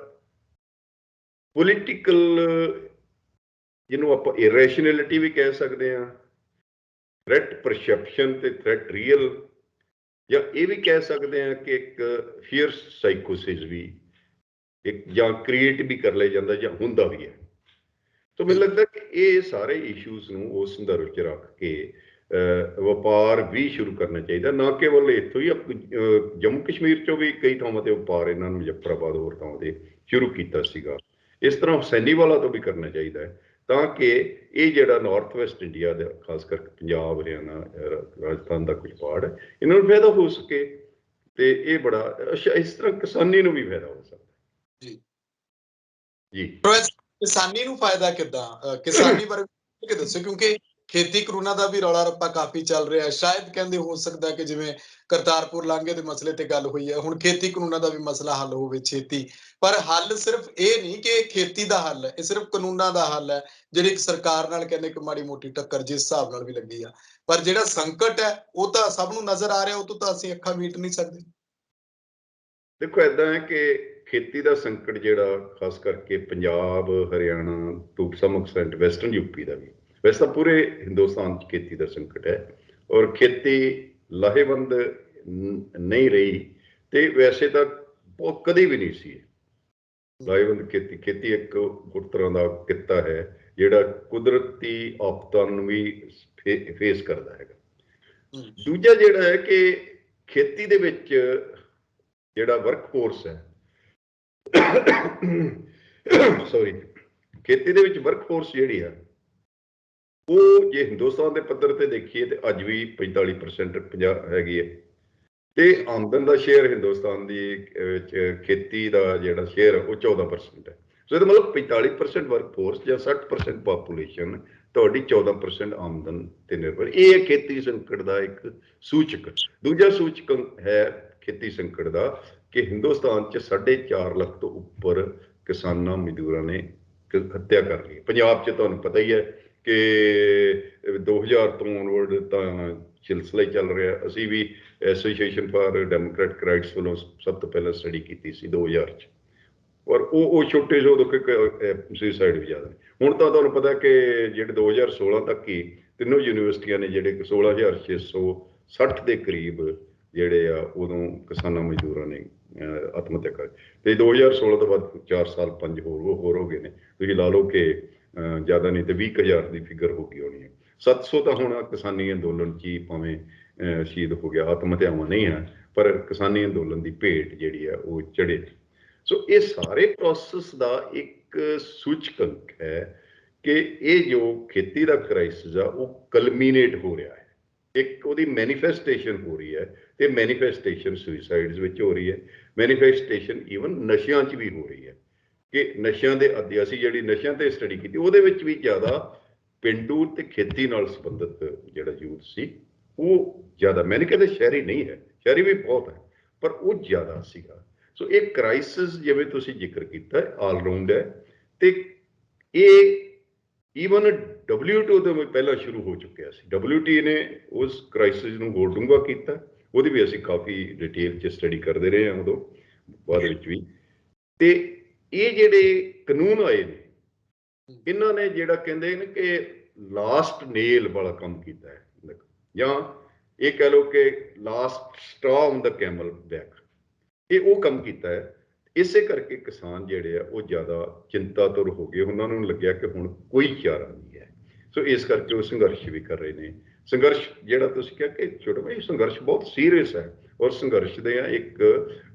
ਪੋਲੀਟੀਕਲ, ਜਿਹਨੂੰ ਆਪਾਂ ਇਰੈਸ਼ਨੈਲਿਟੀ ਵੀ ਕਹਿ ਸਕਦੇ ਹਾਂ, ਥ੍ਰੈਟ ਪਰਸੈਪਸ਼ਨ ਤੇ ਥ੍ਰੈਟ ਰੀਅਲ, ਜਾਂ ਇਹ ਵੀ ਕਹਿ ਸਕਦੇ ਹਾਂ ਕਿ ਇੱਕ ਫੀਅਰ ਸਾਈਕੋਸਿਸ ਵੀ ਇੱਕ ਜਾਂ ਕ੍ਰੀਏਟ ਵੀ ਕਰ ਲਿਆ ਜਾਂਦਾ ਜਾਂ ਹੁੰਦਾ ਵੀ ਹੈ। ਤਾਂ ਮੈਨੂੰ ਲੱਗਦਾ ਕਿ ਇਹ ਸਾਰੇ ਇਸ਼ੂਜ਼ ਨੂੰ ਉਸ ਸੰਦਰਭ 'ਚ ਰੱਖ ਕੇ ਵਪਾਰ ਵੀ ਸ਼ੁਰੂ ਕਰਨਾ ਚਾਹੀਦਾ, ਨਾ ਕੇਵਲ ਇੱਥੋਂ ਹੀ, ਜੰਮੂ ਕਸ਼ਮੀਰ 'ਚੋਂ ਵੀ ਕਈ ਥਾਵਾਂ ਤੇ ਵਪਾਰ ਇਹਨਾਂ ਨੂੰ ਮੁਜ਼ੱਫਰਾਬਾਦ ਹੋਰ ਥਾਵਾਂ ਤੇ ਸ਼ੁਰੂ ਕੀਤਾ ਸੀਗਾ। ਇਸ ਤਰ੍ਹਾਂ ਹੁਸੈਨੀਵਾਲਾ ਤੋਂ ਵੀ ਕਰਨਾ ਚਾਹੀਦਾ ਹੈ, ਤਾਂ ਕਿ ਇਹ ਜਿਹੜਾ ਨਾਰਥ ਵੈਸਟ ਇੰਡੀਆ ਦਾ, ਖਾਸ ਕਰਕੇ ਪੰਜਾਬ, ਹਰਿਆਣਾ, ਰਾਜਸਥਾਨ ਦਾ ਕੁਝ ਪਾਰਟ, ਇਹਨਾਂ ਨੂੰ ਫਾਇਦਾ ਹੋ ਸਕੇ। ਤੇ ਇਹ ਬੜਾ ਅੱਛਾ, ਇਸ ਤਰ੍ਹਾਂ ਕਿਸਾਨੀ ਨੂੰ ਵੀ ਫਾਇਦਾ ਹੋ ਸਕਦਾ ਜੀ ਜੀ। ਕਿਸਾਨੀ ਨੂੰ ਫਾਇਦਾ ਕਿੱਦਾਂ? ਕਿਸਾਨੀ ਬਾਰੇ ਕਿ ਦੱਸੋ, ਕਿਉਂਕਿ ਖੇਤੀ ਕਾਨੂੰਨਾਂ ਦਾ ਵੀ ਰੌਲਾ ਰੱਪਾ ਕਾਫੀ ਚੱਲ ਰਿਹਾ ਹੈ। ਸ਼ਾਇਦ ਕਹਿੰਦੇ ਹੋ ਸਕਦਾ ਕਿ ਜਿਵੇਂ ਕਰਤਾਰਪੁਰ ਲਾਂਘੇ ਦੇ ਮਸਲੇ ਤੇ ਗੱਲ ਹੋਈ ਹੈ, ਹੁਣ ਖੇਤੀ ਕਾਨੂੰਨਾਂ ਦਾ ਵੀ ਮਸਲਾ ਹੱਲ ਹੋਵੇ ਛੇਤੀ। ਪਰ ਹੱਲ ਸਿਰਫ ਇਹ ਨਹੀਂ ਕਿ ਖੇਤੀ ਦਾ ਹੱਲ ਹੈ, ਇਹ ਸਿਰਫ ਕਾਨੂੰਨਾਂ ਦਾ ਹੱਲ ਹੈ, ਜਿਹੜੀ ਇੱਕ ਸਰਕਾਰ ਨਾਲ ਕਹਿੰਦੇ ਕਿ ਮਾੜੀ ਮੋਟੀ ਟੱਕਰ ਜਿਸ ਹਿਸਾਬ ਨਾਲ ਵੀ ਲੱਗੀ ਆ। ਪਰ ਜਿਹੜਾ ਸੰਕਟ ਹੈ ਉਹ ਤਾਂ ਸਭ ਨੂੰ ਨਜ਼ਰ ਆ ਰਿਹਾ, ਉਹ ਤੋਂ ਤਾਂ ਅਸੀਂ ਅੱਖਾਂ ਮੀਟ ਨਹੀਂ ਸਕਦੇ। ਦੇਖੋ, ਏਦਾਂ ਹੈ ਕਿ ਖੇਤੀ ਦਾ ਸੰਕਟ ਜਿਹੜਾ ਖਾਸ ਕਰਕੇ Punjab, Haryana, to some extent western UP ਦਾ ਵੀ, ਵੈਸੇ ਤਾਂ ਪੂਰੇ ਹਿੰਦੁਸਤਾਨ 'ਚ ਖੇਤੀ ਦਾ ਸੰਕਟ ਹੈ। ਔਰ ਖੇਤੀ ਲਾਹੇਵੰਦ ਨਹੀਂ ਰਹੀ, ਤੇ ਵੈਸੇ ਤਾਂ ਉਹ ਕਦੇ ਵੀ ਨਹੀਂ ਸੀ ਲਾਹੇਵੰਦ। ਖੇਤੀ ਇੱਕ ਹੋਰ ਤਰ੍ਹਾਂ ਦਾ ਕਿੱਤਾ ਹੈ ਜਿਹੜਾ ਕੁਦਰਤੀ ਆਫਤਾਂ ਨੂੰ ਵੀ ਫੇਸ ਕਰਦਾ ਹੈਗਾ। ਦੂਜਾ ਜਿਹੜਾ ਹੈ ਕਿ ਖੇਤੀ ਦੇ ਵਿੱਚ ਜਿਹੜਾ ਵਰਕ ਫੋਰਸ ਹੈ ਸੌਰੀ, ਖੇਤੀ ਦੇ ਵਿੱਚ ਵਰਕ ਫੋਰਸ ਜਿਹੜੀ ਆ, ਉਹ ਜੇ ਹਿੰਦੁਸਤਾਨ ਦੇ ਪੱਧਰ ਤੇ ਦੇਖੀਏ ਤੇ ਅੱਜ ਵੀ 45% ਹੈਗੀ ਹੈ। ਤੇ ਆਮਦਨ ਦਾ ਸ਼ੇਅਰ ਹਿੰਦੁਸਤਾਨ ਦੀ ਵਿੱਚ ਖੇਤੀ ਦਾ ਜਿਹੜਾ ਸ਼ੇਅਰ ਉਹ 14% ਹੈ। ਸੋ ਇਹਦਾ ਮਤਲਬ 45% ਵਰਕ ਫੋਰਸ ਜਾਂ 60% ਪਾਪੂਲੇਸ਼ਨ ਤੁਹਾਡੀ 14% ਆਮਦਨ ਤੇ ਨਿਰਭਰ। ਇਹ ਹੈ ਖੇਤੀ ਸੰਕਟ ਦਾ ਇੱਕ ਸੂਚਕ। ਦੂਜਾ ਸੂਚਕ ਹੈ ਖੇਤੀ ਸੰਕਟ ਦਾ ਕਿ ਹਿੰਦੁਸਤਾਨ 'ਚ 4.5 ਲੱਖ ਤੋਂ ਉੱਪਰ ਕਿਸਾਨਾਂ ਮਜ਼ਦੂਰਾਂ ਨੇ ਹੱਤਿਆ ਕਰ ਲਈ। ਪੰਜਾਬ 'ਚ ਤੁਹਾਨੂੰ ਪਤਾ ਹੀ ਹੈ ਕਿ 2000 ਤੋਂ ਔਨਵਰਡ ਤਾਂ ਸਿਲਸਿਲਾ ਹੀ ਚੱਲ ਰਿਹਾ। ਅਸੀਂ ਵੀ ਐਸੋਸੀਏਸ਼ਨ ਫਾਰ ਡੈਮੋਕ੍ਰੈਟਿਕ ਰਾਈਟਸ ਵੱਲੋਂ ਸਭ ਤੋਂ ਪਹਿਲਾਂ ਸਟੱਡੀ ਕੀਤੀ ਸੀ 2000 'ਚ, ਔਰ ਉਹ ਛੋਟੇ ਜਿਹੇ ਉਦੋਂ ਸੁਸਾਈਡ ਵੀ ਜ਼ਿਆਦਾ ਨੇ। ਹੁਣ ਤਾਂ ਤੁਹਾਨੂੰ ਪਤਾ ਕਿ ਜਿਹੜੇ 2016 ਤੱਕ ਹੀ ਤਿੰਨੋਂ ਯੂਨੀਵਰਸਿਟੀਆਂ ਨੇ ਜਿਹੜੇ 16,660 ਦੇ ਕਰੀਬ ਜਿਹੜੇ ਆ ਉਦੋਂ ਕਿਸਾਨਾਂ ਮਜ਼ਦੂਰਾਂ ਨੇ ਆਤਮ ਹੱਤਿਆ ਕਰ। ਤੇ 2016 ਤੋਂ ਬਾਅਦ 4 ਸਾਲ 5 ਹੋਰ ਹੋ ਗਏ ਨੇ। ਤੁਸੀਂ ਲਾ ਲਓ ਕਿ ਜ਼ਿਆਦਾ ਨਹੀਂ ਤੇ 20,000 ਦੀ ਫਿਗਰ ਹੋ ਗਈ ਹੋਣੀ ਹੈ। 700 ਤਾਂ ਹੁਣ ਕਿਸਾਨੀ ਅੰਦੋਲਨ 'ਚ ਹੀ ਭਾਵੇਂ ਸ਼ਹੀਦ ਹੋ ਗਿਆ, ਆਤਮ ਹੱਤਿਆਵਾਂ ਨਹੀਂ ਹੈ, ਪਰ ਕਿਸਾਨੀ ਅੰਦੋਲਨ ਦੀ ਭੇਟ ਜਿਹੜੀ ਆ ਉਹ ਚੜ੍ਹੇ। ਸੋ ਇਹ ਸਾਰੇ ਪ੍ਰੋਸੈਸ ਦਾ ਇੱਕ ਸੂਚਕ ਹੈ ਕਿ ਇਹ ਜੋ ਖੇਤੀ ਦਾ ਕ੍ਰਾਈਸਿਸ ਆ ਉਹ ਕਲਮੀਨੇਟ ਹੋ ਰਿਹਾ ਹੈ, ਇੱਕ ਉਹਦੀ ਮੈਨੀਫੈਸਟੇਸ਼ਨ ਹੋ ਰਹੀ ਹੈ। ਤੇ ਮੈਨੀਫੈਸਟੇਸ਼ਨ ਸੁਸਾਈਡਸ ਵਿੱਚ ਹੋ ਰਹੀ ਹੈ, ਮੈਨੀਫੈਸਟੇਸ਼ਨ ਈਵਨ ਨਸ਼ਿਆਂ 'ਚ ਵੀ ਹੋ ਰਹੀ ਹੈ ਕਿ ਨਸ਼ਿਆਂ ਦੇ ਆਦੀ। ਅਸੀਂ ਜਿਹੜੀ ਨਸ਼ਿਆਂ ਤੇ ਸਟੱਡੀ ਕੀਤੀ ਉਹਦੇ ਵਿੱਚ ਵੀ ਜ਼ਿਆਦਾ ਪਿੰਡੂ ਤੇ ਖੇਤੀ ਨਾਲ ਸੰਬੰਧਿਤ ਜਿਹੜਾ ਯੂਥ ਸੀ ਉਹ ਜ਼ਿਆਦਾ। ਮੈਂ ਨਹੀਂ ਕਹਿੰਦਾ ਸ਼ਹਿਰੀ ਨਹੀਂ ਹੈ, ਸ਼ਹਿਰੀ ਵੀ ਬਹੁਤ ਹੈ, ਪਰ ਉਹ ਜ਼ਿਆਦਾ ਸੀਗਾ। ਸੋ ਇਹ ਕ੍ਰਾਈਸਿਸ ਜਿਵੇਂ ਤੁਸੀਂ ਜ਼ਿਕਰ ਕੀਤਾ ਆਲ ਰਾਊਂਡ ਹੈ, ਤੇ ਇਹ ਈਵਨ WTO ਤੋਂ ਪਹਿਲਾਂ ਸ਼ੁਰੂ ਹੋ ਚੁੱਕਿਆ ਸੀ। WTO ਨੇ ਉਸ ਕ੍ਰਾਈਸਿਸ ਨੂੰ ਹੋਰ ਡੂੰਘਾ ਕੀਤਾ, ਉਹਦੀ ਵੀ ਅਸੀਂ ਕਾਫੀ ਡਿਟੇਲ 'ਚ ਸਟੱਡੀ ਕਰਦੇ ਰਹੇ ਹਾਂ ਉਦੋਂ ਬਾਅਦ ਵਿੱਚ ਵੀ। ਤੇ ਇਹ ਜਿਹੜੇ ਕਾਨੂੰਨ ਆਏ ਨੇ, ਇਹਨਾਂ ਨੇ ਜਿਹੜਾ ਕਹਿੰਦੇ ਨੇ ਕਿ ਲਾਸਟ ਨੇਲ ਵਾਲਾ ਕੰਮ ਕੀਤਾ ਹੈ, ਜਾਂ ਇਹ ਕਹਿ ਲਓ ਕਿ last straw on the camel back, ਇਹ ਉਹ ਕੰਮ ਕੀਤਾ ਹੈ। ਇਸੇ ਕਰਕੇ ਕਿਸਾਨ ਜਿਹੜੇ ਆ ਉਹ ਜ਼ਿਆਦਾ ਚਿੰਤਾਤੁਰ ਹੋ ਗਏ। ਉਹਨਾਂ ਨੂੰ ਲੱਗਿਆ ਕਿ ਹੁਣ ਕੋਈ ਚਾਰਾ ਨਹੀਂ ਹੈ। ਸੋ ਇਸ ਕਰਕੇ ਉਹ ਸੰਘਰਸ਼ ਵੀ ਕਰ ਰਹੇ ਨੇ। ਸੰਘਰਸ਼ ਜਿਹੜਾ ਤੁਸੀਂ ਕਿਹਾ ਕਿ ਛੋਟਾ ਭਾਈ, ਸੰਘਰਸ਼ ਬਹੁਤ ਸੀਰੀਅਸ ਹੈ, ਔਰ ਸੰਘਰਸ਼ ਦੇ ਇੱਕ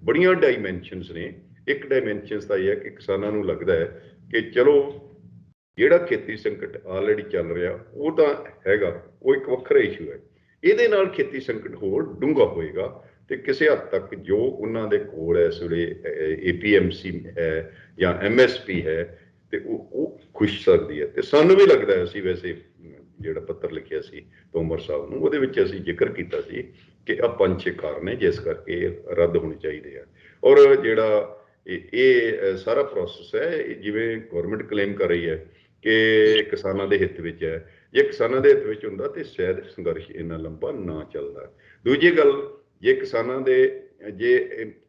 ਬੜੀਆਂ ਡਾਇਮੈਂਸ਼ਨਸ ਨੇ। ਇੱਕ ਡਾਇਮੈਂਸ਼ਨਸ ਤਾਂ ਇਹ ਹੈ ਕਿ ਕਿਸਾਨਾਂ ਨੂੰ ਲੱਗਦਾ ਹੈ ਕਿ ਚਲੋ ਜਿਹੜਾ ਖੇਤੀ ਸੰਕਟ ਆਲਰੇਡੀ ਚੱਲ ਰਿਹਾ ਉਹ ਤਾਂ ਹੈਗਾ, ਉਹ ਇੱਕ ਵੱਖਰਾ ਇਸ਼ੂ ਹੈ। ਇਹਦੇ ਨਾਲ ਖੇਤੀ ਸੰਕਟ ਹੋਰ ਡੂੰਘਾ ਹੋਏਗਾ ਤੇ ਕਿਸੇ ਹੱਦ ਤੱਕ ਜੋ ਉਹਨਾਂ ਦੇ ਕੋਲ ਇਸ ਵੇਲੇ APMC ਹੈ ਜਾਂ MSP ਹੈ ਤੇ ਉਹ ਖੁਸ਼ ਸਕਦੀ ਹੈ। ਤੇ ਸਾਨੂੰ ਵੀ ਲੱਗਦਾ, ਅਸੀਂ ਵੈਸੇ ਜਿਹੜਾ ਪੱਤਰ ਲਿਖਿਆ ਸੀ ਤੋਮਰ ਸਾਹਿਬ ਨੂੰ, ਉਹਦੇ ਵਿੱਚ ਅਸੀਂ ਜ਼ਿਕਰ ਕੀਤਾ ਸੀ ਕਿ ਆਹ 5-6 ਕਾਰਨ ਨੇ ਜਿਸ ਕਰਕੇ ਰੱਦ ਹੋਣੇ ਚਾਹੀਦੇ ਆ। ਔਰ ਜਿਹੜਾ ਇਹ ਸਾਰਾ ਪ੍ਰੋਸੈਸ ਹੈ, ਜਿਵੇਂ ਗਵਰਨਮੈਂਟ ਕਲੇਮ ਕਰ ਰਹੀ ਹੈ ਕਿ ਕਿਸਾਨਾਂ ਦੇ ਹਿੱਤ ਵਿੱਚ ਹੈ, ਜੇ ਕਿਸਾਨਾਂ ਦੇ ਹਿੱਤ ਵਿੱਚ ਹੁੰਦਾ ਤੇ ਸ਼ਾਇਦ ਸੰਘਰਸ਼ ਇੰਨਾ ਲੰਬਾ ਨਾ ਚੱਲਦਾ। ਦੂਜੀ ਗੱਲ, ਜੇ ਕਿਸਾਨਾਂ ਦੇ ਜੇ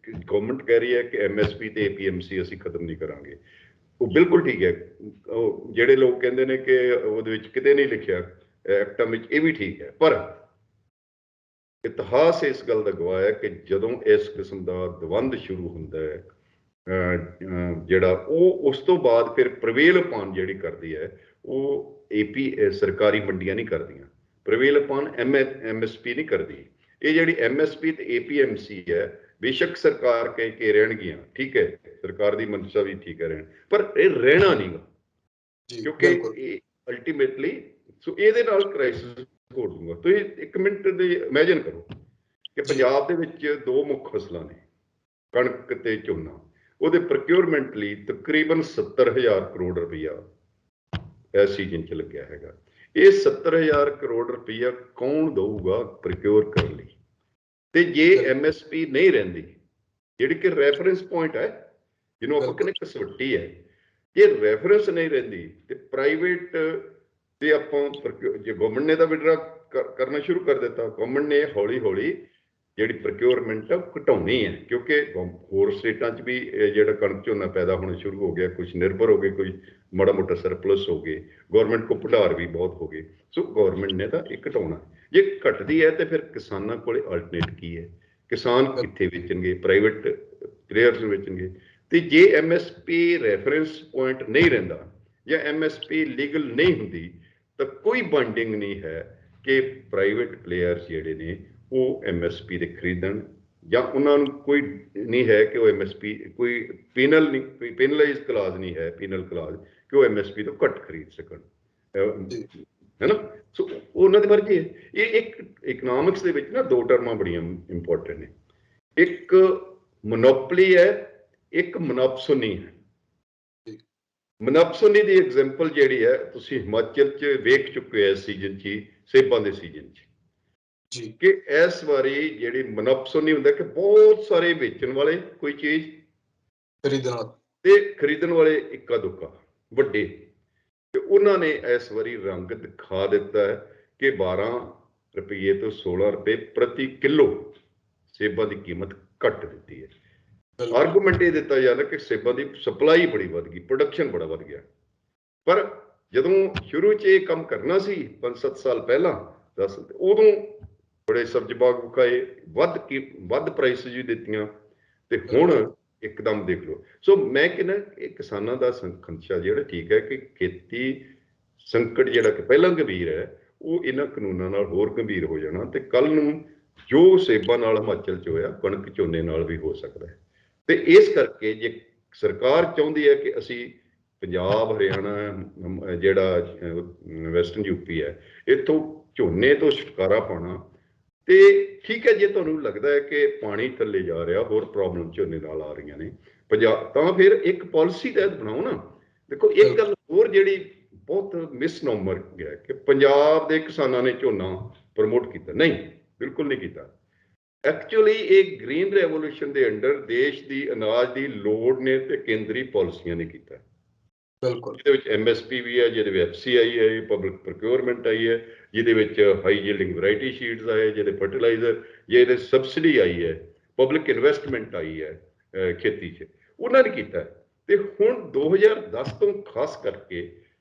ਗਵਰਨਮੈਂਟ ਕਹਿ ਰਹੀ ਹੈ ਕਿ MSP ਤੇ APMC ਅਸੀਂ ਖਤਮ ਨਹੀਂ ਕਰਾਂਗੇ, ਉਹ ਬਿਲਕੁਲ ਠੀਕ ਹੈ। ਉਹ ਜਿਹੜੇ ਲੋਕ ਕਹਿੰਦੇ ਨੇ ਕਿ ਉਹਦੇ ਵਿੱਚ ਕਿਤੇ ਨਹੀਂ ਲਿਖਿਆ ਐਕਟਾਂ ਵਿੱਚ, ਇਹ ਵੀ ਠੀਕ ਹੈ, ਪਰ ਇਤਿਹਾਸ ਇਸ ਗੱਲ ਦਾ ਗਵਾਹ ਹੈ ਕਿ ਜਦੋਂ ਇਸ ਕਿਸਮ ਦਾ ਦਵੰਦ ਸ਼ੁਰੂ ਹੁੰਦਾ ਹੈ ਜਿਹੜਾ ਉਹ ਉਸ ਤੋਂ ਬਾਅਦ ਫਿਰ ਪ੍ਰਵੇਲ ਅਪਾਨ ਜਿਹੜੀ ਕਰਦੀ ਹੈ ਉਹ ਸਰਕਾਰੀ ਮੰਡੀਆਂ ਨਹੀਂ ਕਰਦੀਆਂ, ਪ੍ਰਵੇਲ ਅਪਾਨ MSP ਨਹੀਂ ਕਰਦੀ। ਇਹ ਜਿਹੜੀ MSP ਤੇ APMC ਹੈ, ਬੇਸ਼ੱਕ ਸਰਕਾਰ ਕਹਿ ਕੇ ਰਹਿਣਗੀਆਂ, ਠੀਕ ਹੈ, ਸਰਕਾਰ ਦੀ ਮਨਸ਼ਾ ਵੀ ਠੀਕ ਹੈ ਰਹਿਣ, ਪਰ ਇਹ ਰਹਿਣਾ ਨਹੀਂ ਗਾ, ਕਿਉਂਕਿ ਇਹ ਅਲਟੀਮੇਟਲੀ। ਸੋ ਇਹਦੇ ਨਾਲ ਕ੍ਰਾਈਸਿਸ ਹੋ ਦੂੰਗਾ। ਤੁਸੀਂ 1 ਮਿੰਟ ਦੀ ਇਮੈਜਿਨ ਕਰੋ ਕਿ ਪੰਜਾਬ ਦੇ ਵਿੱਚ ਦੋ ਮੁੱਖ ਫਸਲਾਂ ਨੇ, ਕਣਕ ਤੇ ਝੋਨਾ। ਉਹਦੇ ਪ੍ਰੋਕਿਉਰਮੈਂਟ ਲਈ ਤਕਰੀਬਨ 70,000 ਕਰੋੜ ਰੁਪਈਆ ਇਸ ਸੀਜ਼ਨ 'ਚ ਲੱਗਿਆ ਹੈਗਾ। ਇਹ 70,000 ਕਰੋੜ ਰੁਪਈਆ ਕੌਣ ਦਊਗਾ ਪ੍ਰੋਕਿਉਰ ਕਰਨ ਲਈ? ਤੇ ਜੇ MSP ਨਹੀਂ ਰਹਿੰਦੀ, ਜਿਹੜੀ ਕਿ ਰੈਫਰੈਂਸ ਪੁਆਇੰਟ ਹੈ, ਜਿਹਨੂੰ ਆਪਾਂ ਕਹਿੰਦੇ ਕਸਵੱਟੀ ਹੈ, ਜੇ ਰੈਫਰੈਂਸ ਨਹੀਂ ਰਹਿੰਦੀ ਤੇ ਪ੍ਰਾਈਵੇਟ ਤੇ ਆਪਾਂ ਜੇ ਗਵਰਨਮੈਂਟ ਨੇ ਤਾਂ ਵਿਡਰਾ ਕਰਨਾ ਸ਼ੁਰੂ ਕਰ ਦਿੱਤਾ, ਗਵਰਨਮੈਂਟ ਨੇ ਹੌਲੀ ਹੌਲੀ ਜਿਹੜੀ ਪ੍ਰੋਕਿਉਰਮੈਂਟ ਆ ਘਟਾਉਣੀ ਹੈ, ਕਿਉਂਕਿ ਹੋਰ ਸਟੇਟਾਂ 'ਚ ਵੀ ਜਿਹੜਾ ਕਣਕ ਝੋਨਾ ਪੈਦਾ ਹੋਣਾ ਸ਼ੁਰੂ ਹੋ ਗਿਆ, ਕੁਝ ਨਿਰਭਰ ਹੋ ਗਏ, ਕੁਝ ਮਾੜਾ ਮੋਟਾ ਸਰਪਲਸ ਹੋ ਗਏ, ਗਵਰਨਮੈਂਟ ਕੋ ਭੰਡਾਰ ਵੀ ਬਹੁਤ ਹੋ ਗਏ। ਸੋ ਗਵਰਨਮੈਂਟ ਨੇ ਤਾਂ ਇਹ ਘਟਾਉਣਾ। ਜੇ ਘਟਦੀ ਹੈ ਤੇ ਫਿਰ ਕਿਸਾਨਾਂ ਕੋਲੇ ਅਲਟਰਨੇਟ ਕੀ ਹੈ? ਕਿਸਾਨ ਕਿੱਥੇ ਵੇਚਣਗੇ? ਪ੍ਰਾਈਵੇਟ ਪਲੇਅਰਸ ਨੂੰ ਵੇਚਣਗੇ। ਤੇ ਜੇ MSP ਰੈਫਰੈਂਸ ਪੁਆਇੰਟ ਨਹੀਂ ਰਹਿੰਦਾ ਜਾਂ MSP ਲੀਗਲ ਨਹੀਂ ਹੁੰਦੀ ਤਾਂ ਕੋਈ ਬਾਈਂਡਿੰਗ ਨਹੀਂ ਹੈ ਕਿ ਪ੍ਰਾਈਵੇਟ ਪਲੇਅਰਸ ਜਿਹੜੇ ਨੇ ਉਹ MSP ਦੇ ਖਰੀਦਣ, ਜਾਂ ਉਹਨਾਂ ਨੂੰ ਕੋਈ ਨਹੀਂ ਹੈ ਕਿ ਉਹ MSP ਕੋਈ ਪੈਨਲਾਈਜ਼ ਕਲਾਜ਼ ਨਹੀਂ ਹੈ, ਪੀਨਲ ਕਲਾਜ਼, ਕਿ ਉਹ MSP ਤੋਂ ਘੱਟ ਖਰੀਦ ਸਕਣ, ਹੈ ਨਾ। ਸੋ ਉਹਨਾਂ ਦੀ ਮਰਜ਼ੀ ਹੈ। ਇਹ ਇੱਕ ਇਕਨੋਮਿਕਸ ਦੇ ਵਿੱਚ ਨਾ ਦੋ ਟਰਮਾਂ ਬੜੀਆਂ ਇੰਪੋਰਟੈਂਟ ਨੇ, ਇੱਕ ਮੋਨੋਪਲੀ ਹੈ, ਇੱਕ ਮੋਨੋਪਸੋਨੀ ਹੈ। ਮੋਨੋਪਸੋਨੀ ਦੀ ਐਗਜ਼ਾਮਪਲ ਜਿਹੜੀ ਹੈ ਤੁਸੀਂ ਹਿਮਾਚਲ 'ਚ ਵੇਖ ਚੁੱਕੇ ਹੋ ਇਸ ਸੀਜ਼ਨ 'ਚ, ਸੇਬਾਂ ਦੇ ਸੀਜ਼ਨ 'ਚ, ਕਿ ਇਸ ਵਾਰੀ ਜਿਹੜੀ ਮੋਨੋਪਸੋਨੀ ਹੁੰਦਾ ਕਿ ਬਹੁਤ ਸਾਰੇ ਵੇਚਣ ਵਾਲੇ ਕੋਈ ਚੀਜ਼ ਖਰੀਦਣ ਵਾਲੇ ਇੱਕਾ ਦੁੱਕਾ ਵੱਡੇ, ਤੇ ਉਹਨਾਂ ਨੇ ਇਸ ਵਾਰੀ ਰੰਗ ਦਿਖਾ ਦਿੱਤਾ ਹੈ ਕਿ 12 ਰੁਪਏ ਤੋਂ 16 ਰੁਪਏ ਪ੍ਰਤੀ ਕਿਲੋ ਸੇਬਾਂ ਦੀ ਕੀਮਤ ਘੱਟ ਦਿੱਤੀ ਹੈ। ਆਰਗੂਮੈਂਟ ਇਹ ਦਿੱਤਾ ਜਾਂਦਾ ਕਿ ਸੇਬਾਂ ਦੀ ਸਪਲਾਈ ਬੜੀ ਵੱਧ ਗਈ, ਪ੍ਰੋਡਕਸ਼ਨ ਬੜਾ ਵੱਧ ਗਿਆ। ਪਰ ਜਦੋਂ ਸ਼ੁਰੂ 'ਚ ਇਹ ਕੰਮ ਕਰਨਾ ਸੀ 5-7 ਸਾਲ ਪਹਿਲਾਂ, 10, ਉਦੋਂ ਬੜੇ ਸਬਜ਼ ਬਾਗ ਵਿਖਾਏ, ਵੱਧ ਪ੍ਰਾਈਸ ਵੀ ਦਿੱਤੀਆਂ, ਤੇ ਹੁਣ ਇੱਕਦਮ ਦੇਖ ਲਓ। ਸੋ ਮੈਂ ਕਹਿੰਦਾ ਇਹ ਕਿਸਾਨਾਂ ਦਾ ਖਦਸ਼ਾ ਜਿਹੜਾ ਠੀਕ ਹੈ ਕਿ ਖੇਤੀ ਸੰਕਟ ਜਿਹੜਾ ਕਿ ਪਹਿਲਾਂ ਗੰਭੀਰ ਹੈ, ਉਹ ਇਹਨਾਂ ਕਾਨੂੰਨਾਂ ਨਾਲ ਹੋਰ ਗੰਭੀਰ ਹੋ ਜਾਣਾ, ਤੇ ਕੱਲ ਨੂੰ ਜੋ ਸੇਬਾਂ ਨਾਲ ਹਿਮਾਚਲ 'ਚ ਹੋਇਆ ਕਣਕ ਝੋਨੇ ਨਾਲ ਵੀ ਹੋ ਸਕਦਾ ਹੈ। ਤੇ ਇਸ ਕਰਕੇ ਜੇ ਸਰਕਾਰ ਚਾਹੁੰਦੀ ਹੈ ਕਿ ਅਸੀਂ ਪੰਜਾਬ, ਹਰਿਆਣਾ, ਜਿਹੜਾ ਵੈਸਟਰਨ UP ਹੈ, ਇੱਥੋਂ ਝੋਨੇ ਤੋਂ ਛੁਟਕਾਰਾ ਪਾਉਣਾ, ਤੇ ਠੀਕ ਹੈ ਜੇ ਤੁਹਾਨੂੰ ਲੱਗਦਾ ਹੈ ਕਿ ਪਾਣੀ ਥੱਲੇ ਜਾ ਰਿਹਾ, ਹੋਰ ਪ੍ਰੋਬਲਮ ਝੋਨੇ ਨਾਲ ਆ ਰਹੀਆਂ ਨੇ ਪੰਜਾਬ, ਤਾਂ ਫਿਰ ਇੱਕ ਪਾਲਿਸੀ ਤਹਿਤ ਬਣਾਓ ਨਾ। ਦੇਖੋ ਇੱਕ ਗੱਲ ਹੋਰ ਜਿਹੜੀ ਬਹੁਤ ਮਿਸਨੋਮਰ ਹੈ ਕਿ ਪੰਜਾਬ ਦੇ ਕਿਸਾਨਾਂ ਨੇ ਝੋਨਾ ਪ੍ਰਮੋਟ ਕੀਤਾ, ਨਹੀਂ, ਬਿਲਕੁਲ ਨਹੀਂ ਕੀਤਾ। ਐਕਚੁਅਲੀ ਇਹ ਗ੍ਰੀਨ ਰੈਵੋਲੂਸ਼ਨ ਦੇ ਅੰਡਰ ਦੇਸ਼ ਦੀ ਅਨਾਜ ਦੀ ਲੋੜ ਨੇ ਤੇ ਕੇਂਦਰੀ ਪਾਲਿਸੀਆਂ ਨੇ ਕੀਤਾ। ਬਿਲਕੁਲ, ਜਿਹਦੇ ਵਿੱਚ MSP ਵੀ ਹੈ, ਜਿਹਦੇ ਵਿੱਚ FC ਆਈ ਹੈ, ਪਬਲਿਕ ਪ੍ਰੋਕਿਉਰਮੈਂਟ ਆਈ ਹੈ, ਜਿਹਦੇ ਵਿੱਚ ਹਾਈ ਯੀਲਡਿੰਗ ਵੈਰਾਈਟੀ ਸ਼ੀਟਸ ਆਏ, ਜਿਹਦੇ ਫਰਟੀਲਾਈਜ਼ਰ, ਜਿਹਦੇ ਸਬਸਿਡੀ ਆਈ ਹੈ, ਪਬਲਿਕ ਇਨਵੈਸਟਮੈਂਟ ਆਈ ਹੈ ਖੇਤੀ 'ਚ, ਉਹਨਾਂ ਨੇ ਕੀਤਾ। ਤੇ ਹੁਣ 2010 ਤੋਂ ਖਾਸ ਕਰਕੇ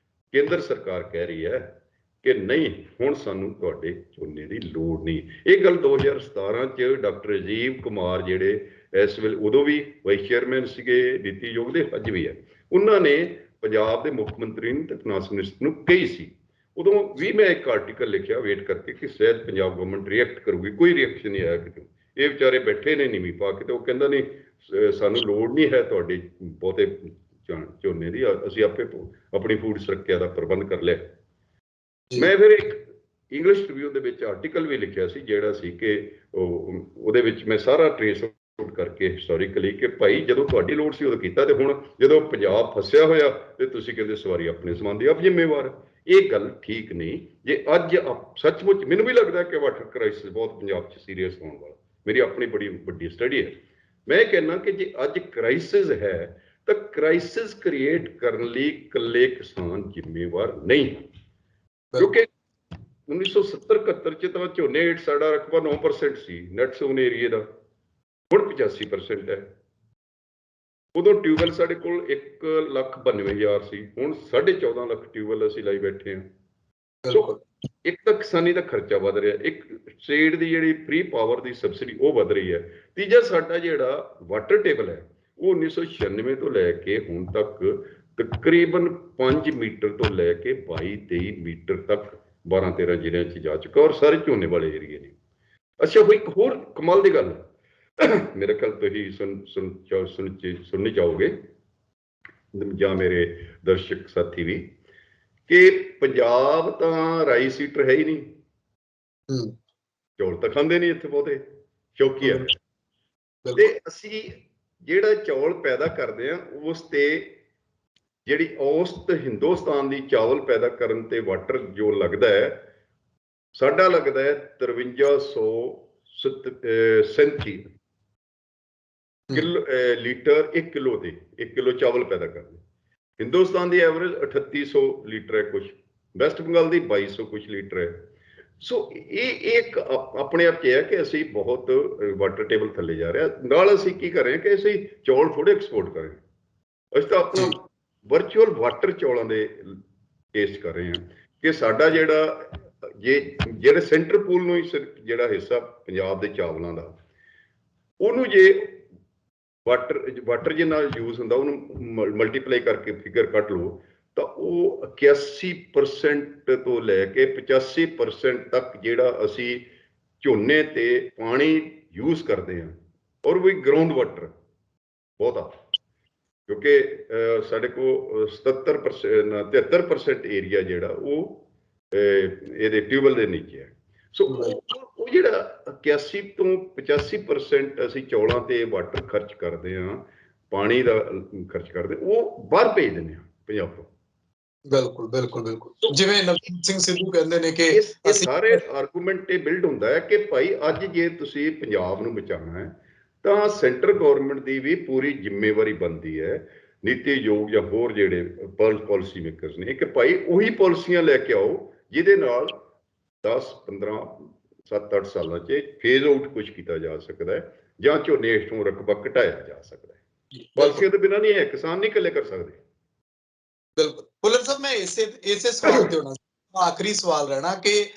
ਕੇਂਦਰ ਸਰਕਾਰ ਕਹਿ ਰਹੀ ਹੈ ਕਿ ਨਹੀਂ, ਹੁਣ ਸਾਨੂੰ ਤੁਹਾਡੇ ਝੋਨੇ ਦੀ ਲੋੜ ਨਹੀਂ। ਇਹ ਗੱਲ 2017 'ਚ ਡਾਕਟਰ ਰਾਜੀਵ ਕੁਮਾਰ, ਜਿਹੜੇ ਇਸ ਵੇਲੇ ਉਦੋਂ ਵੀ ਵਾਈਸ ਚੇਅਰਮੈਨ ਸੀਗੇ ਨੀਤੀ ਆਯੋਗ ਦੇ, ਅੱਜ ਵੀ ਹੈ, ਉਹਨਾਂ ਨੇ ਪੰਜਾਬ ਦੇ ਮੁੱਖ ਮੰਤਰੀ ਨੂੰ ਤੇ ਫਾਈਨਾਂਸ ਮਿਨਿਸਟਰ ਨੂੰ ਕਹੀ ਸੀ। ਉਦੋਂ ਵੀ ਮੈਂ ਇੱਕ ਆਰਟੀਕਲ ਲਿਖਿਆ ਵੇਟ ਕਰਕੇ ਕਿ ਸ਼ਾਇਦ ਪੰਜਾਬ ਗਵਰਨਮੈਂਟ ਰਿਐਕਟ ਕਰੂਗੀ, ਕੋਈ ਰਿਐਕਸ਼ਨ ਨਹੀਂ ਆਇਆ ਕਿਤੋਂ। ਇਹ ਵਿਚਾਰੇ ਬੈਠੇ ਨੇ ਨੀਵੀਂ ਪਾ ਕੇ, ਤੇ ਉਹ ਕਹਿੰਦਾ ਨਹੀਂ, ਸਾਨੂੰ ਲੋੜ ਨਹੀਂ ਹੈ ਤੁਹਾਡੇ ਬਹੁਤੇ ਝੋਨੇ ਦੀ, ਅਸੀਂ ਆਪੇ ਆਪਣੀ ਫੂਡ ਸੁਰੱਖਿਆ ਦਾ ਪ੍ਰਬੰਧ ਕਰ ਲਿਆ। ਮੈਂ ਫਿਰ ਇੱਕ ਇੰਗਲਿਸ਼ ਰਿਵਿਊ ਦੇ ਵਿੱਚ ਆਰਟੀਕਲ ਵੀ ਲਿਖਿਆ ਸੀ, ਜਿਹੜਾ ਸੀ ਕਿ ਉਹਦੇ ਵਿੱਚ ਮੈਂ ਸਾਰਾ ਟ੍ਰੇਸ ਆਊਟ ਕਰਕੇ ਹਿਸਟੋਰੀਕਲੀ ਕਿ ਭਾਈ ਜਦੋਂ ਤੁਹਾਡੀ ਲੋੜ ਸੀ ਉਦੋਂ ਕੀਤਾ, ਤੇ ਹੁਣ ਜਦੋਂ ਪੰਜਾਬ ਫਸਿਆ ਹੋਇਆ ਤੇ ਤੁਸੀਂ ਕਹਿੰਦੇ ਸਵਾਰੀ ਆਪਣੇ ਸਮਾਨ ਦੀ ਆਪ ਜ਼ਿੰਮੇਵਾਰ। ਇਹ ਗੱਲ ਠੀਕ ਨਹੀਂ। ਜੇ ਅੱਜ ਸੱਚਮੁੱਚ ਮੈਨੂੰ ਵੀ ਲੱਗਦਾ ਕਿ ਵਾਟਰ ਕ੍ਰਾਈਸਿਸ ਬਹੁਤ ਪੰਜਾਬ 'ਚ ਸੀਰੀਅਸ ਹੋਣ ਵਾਲਾ, ਮੇਰੀ ਆਪਣੀ ਬੜੀ ਵੱਡੀ ਸਟੱਡੀ ਹੈ। ਮੈਂ ਕਹਿੰਦਾ ਕਿ ਜੇ ਅੱਜ ਕ੍ਰਾਈਸਿਸ ਹੈ ਤਾਂ ਕ੍ਰਾਈਸਿਸ ਕ੍ਰੀਏਟ ਕਰਨ ਲਈ ਇਕੱਲੇ ਕਿਸਾਨ ਜ਼ਿੰਮੇਵਾਰ ਨਹੀਂ, ਕਿਉਂਕਿ 1970-71 'ਚ ਤਾਂ ਝੋਨੇ ਹੇਠ ਸਾਡਾ ਰਕਬਾ 9% ਸੀ ਨੈਟ ਸੋਨ ਏਰੀਏ ਦਾ, ਹੁਣ 85% ਹੈ। ਉਦੋਂ ਟਿਊਬਵੈਲ ਸਾਡੇ ਕੋਲ 1,92,000 ਸੀ, ਹੁਣ 14.5 ਲੱਖ ਟਿਊਬਵੈਲ ਅਸੀਂ ਲਾਈ ਬੈਠੇ ਹਾਂ। ਸੋ ਇੱਕ ਤਾਂ ਕਿਸਾਨੀ ਦਾ ਖਰਚਾ ਵੱਧ ਰਿਹਾ, ਇੱਕ ਸਟੇਟ ਦੀ ਜਿਹੜੀ ਫ੍ਰੀ ਪਾਵਰ ਦੀ ਸਬਸਿਡੀ ਉਹ ਵੱਧ ਰਹੀ ਹੈ। ਤੀਜਾ, ਸਾਡਾ ਜਿਹੜਾ ਵਾਟਰ ਟੇਬਲ ਹੈ ਉਹ 1996 ਤੋਂ ਲੈ ਕੇ ਹੁਣ ਤੱਕ ਤਕਰੀਬਨ 5 ਮੀਟਰ ਤੋਂ ਲੈ ਕੇ 22-23 ਮੀਟਰ ਤੱਕ 12-13 ਜ਼ਿਲ੍ਹਿਆਂ 'ਚ ਜਾ ਚੁੱਕਾ, ਔਰ ਸਾਰੇ ਝੋਨੇ ਵਾਲੇ ਏਰੀਏ ਨੇ। ਅੱਛਾ, ਉਹ ਇੱਕ ਹੋਰ ਕਮਾਲ ਦੀ ਗੱਲ ਮੇਰੇ ਖਿਆਲ ਤੁਸੀਂ ਸੁਣਨੀ ਚਾਹੋਗੇ, ਜਾਂ ਮੇਰੇ ਦਰਸ਼ਕ ਸਾਥੀ ਵੀ, ਕਿ ਪੰਜਾਬ ਤਾਂ ਰਾਈਸ ਹੀਟਰ ਹੈ ਹੀ ਨਹੀਂ, ਚੌਲ ਤਾਂ ਖਾਂਦੇ ਨਹੀਂ ਇੱਥੇ ਬਹੁਤੇ, ਸ਼ੌਕੀਆ ਹੈ। ਤੇ ਅਸੀਂ ਜਿਹੜਾ ਚੌਲ ਪੈਦਾ ਕਰਦੇ ਆ ਉਸ ਤੇ ਜਿਹੜੀ ਔਸਤ ਹਿੰਦੁਸਤਾਨ ਦੀ ਚਾਵਲ ਪੈਦਾ ਕਰਨ ਤੇ ਵਾਟਰ ਜੋ ਲੱਗਦਾ ਹੈ, ਸਾਡਾ ਲੱਗਦਾ ਹੈ 5337 ਲੀਟਰ 1 ਕਿਲੋ ਤੇ 1 ਕਿਲੋ ਚਾਵਲ ਪੈਦਾ ਕਰਦੇ। ਹਿੰਦੁਸਤਾਨ ਦੀ ਐਵਰੇਜ 3800 ਲੀਟਰ ਹੈ, ਕੁਛ ਵੈਸਟ ਬੰਗਾਲ ਦੀ 2200 ਕੁਛ ਲੀਟਰ ਹੈ। ਸੋ ਇਹ ਇੱਕ ਆਪਣੇ ਆਪ 'ਚ ਹੈ ਕਿ ਅਸੀਂ ਬਹੁਤ ਵਾਟਰ ਟੇਬਲ ਥੱਲੇ ਜਾ ਰਿਹਾ। ਨਾਲ ਅਸੀਂ ਕੀ ਕਰ ਰਹੇ ਹਾਂ ਕਿ ਅਸੀਂ ਚੌਲ ਥੋੜੇ ਐਕਸਪੋਰਟ ਕਰ ਰਹੇ ਹਾਂ, ਅਸੀਂ ਤਾਂ ਆਪਣਾ ਵਰਚੁਅਲ ਵਾਟਰ ਚੌਲਾਂ ਦੇ ਟੇਸਟ ਕਰ ਰਹੇ ਹਾਂ ਕਿ ਸਾਡਾ ਜਿਹੜੇ ਸੈਂਟਰ ਪੂਲ ਨੂੰ ਹੀ ਜਿਹੜਾ ਹਿੱਸਾ ਪੰਜਾਬ ਦੇ ਚਾਵਲਾਂ ਦਾ, ਉਹਨੂੰ ਜੇ ਵਾਟਰ ਜੇ ਨਾਲ ਯੂਜ਼ ਹੁੰਦਾ, ਉਹਨੂੰ ਮਲਟੀਪਲਾਈ ਕਰਕੇ ਫਿਗਰ ਕੱਢ ਲਓ ਤਾਂ ਉਹ 81% ਤੋਂ ਲੈ ਕੇ 85% ਤੱਕ ਜਿਹੜਾ ਅਸੀਂ ਝੋਨੇ ਤੇ ਪਾਣੀ ਯੂਜ਼ ਕਰਦੇ ਹਾਂ, ਔਰ ਵੀ ਗਰਾਊਂਡ ਵਾਟਰ ਬਹੁਤਾ, ਕਿਉਂਕਿ ਸਾਡੇ ਕੋਲ 73% ਏਰੀਆ ਜਿਹੜਾ ਉਹ ਇਹਦੇ ਟਿਊਬਵੈਲ ਦੇ ਨੀਚੇ ਹੈ। ਸੋ ਉਹ ਜਿਹੜਾ 81 ਤੋਂ 85% ਅਸੀਂ ਚੌਲਾਂ ਤੇ ਵਾਟਰ ਖਰਚ ਕਰਦੇ ਹਾਂ, ਪਾਣੀ ਦਾ ਖਰਚ ਕਰਦੇ, ਉਹ ਬਾਹਰ ਭੇਜ ਦਿੰਦੇ ਹਾਂ ਪੰਜਾਬ ਤੋਂ। ਬਿਲਕੁਲ ਬਿਲਕੁਲ ਬਿਲਕੁਲ, ਜਿਵੇਂ ਨਵਜੋਤ ਸਿੰਘ ਸਿੱਧੂ ਕਹਿੰਦੇ ਨੇ ਕਿ ਇਹ ਸਾਰੇ ਆਰਗੂਮੈਂਟ ਇਹ ਬਿਲਡ ਹੁੰਦਾ ਹੈ ਕਿ ਭਾਈ ਅੱਜ ਜੇ ਤੁਸੀਂ ਪੰਜਾਬ ਨੂੰ ਬਚਾਉਣਾ ਹੈ ਤਾਂ ਸੈਂਟਰ ਗੌਰਮੈਂਟ ਦੀ ਵੀ ਪੂਰੀ ਜ਼ਿੰਮੇਵਾਰੀ ਬਣਦੀ ਹੈ, ਨੀਤੀ ਆਯੋਗ ਜਾਂ ਹੋਰ ਜਿਹੜੇ ਪਾਲਿਸੀ ਮੇਕਰਸ ਨੇ, ਕਿ ਭਾਈ ਉਹੀ ਪਾਲਿਸੀਆਂ ਲੈ ਕੇ ਆਓ ਜਿਹਦੇ ਨਾਲ 10 15 7-8 ਸਾਲਾਂ 'ਚ ਫੇਜ਼ ਆਊਟ ਕੁਝ ਕੀਤਾ ਜਾ ਸਕਦਾ ਹੈ ਜਾਂ ਝੋਨੇ ਹੇਠੋਂ ਰਕਬਾ ਘਟਾਇਆ ਜਾ ਸਕਦਾ ਹੈ। ਪਾਲਿਸੀਆਂ ਤੋਂ ਬਿਨਾਂ ਨਹੀਂ ਹੈ, ਕਿਸਾਨ ਨਹੀਂ ਇਕੱਲੇ ਕਰ ਸਕਦੇ। ਬਿਲਕੁਲ ਭੁੱਲਰ ਸਾਹਿਬ, ਮੈਂ ਇਸੇ ਸਵਾਲ ਤੇ ਹੋਣਾ, ਆਖਰੀ ਸਵਾਲ ਰਹਿਣਾ ਕਿ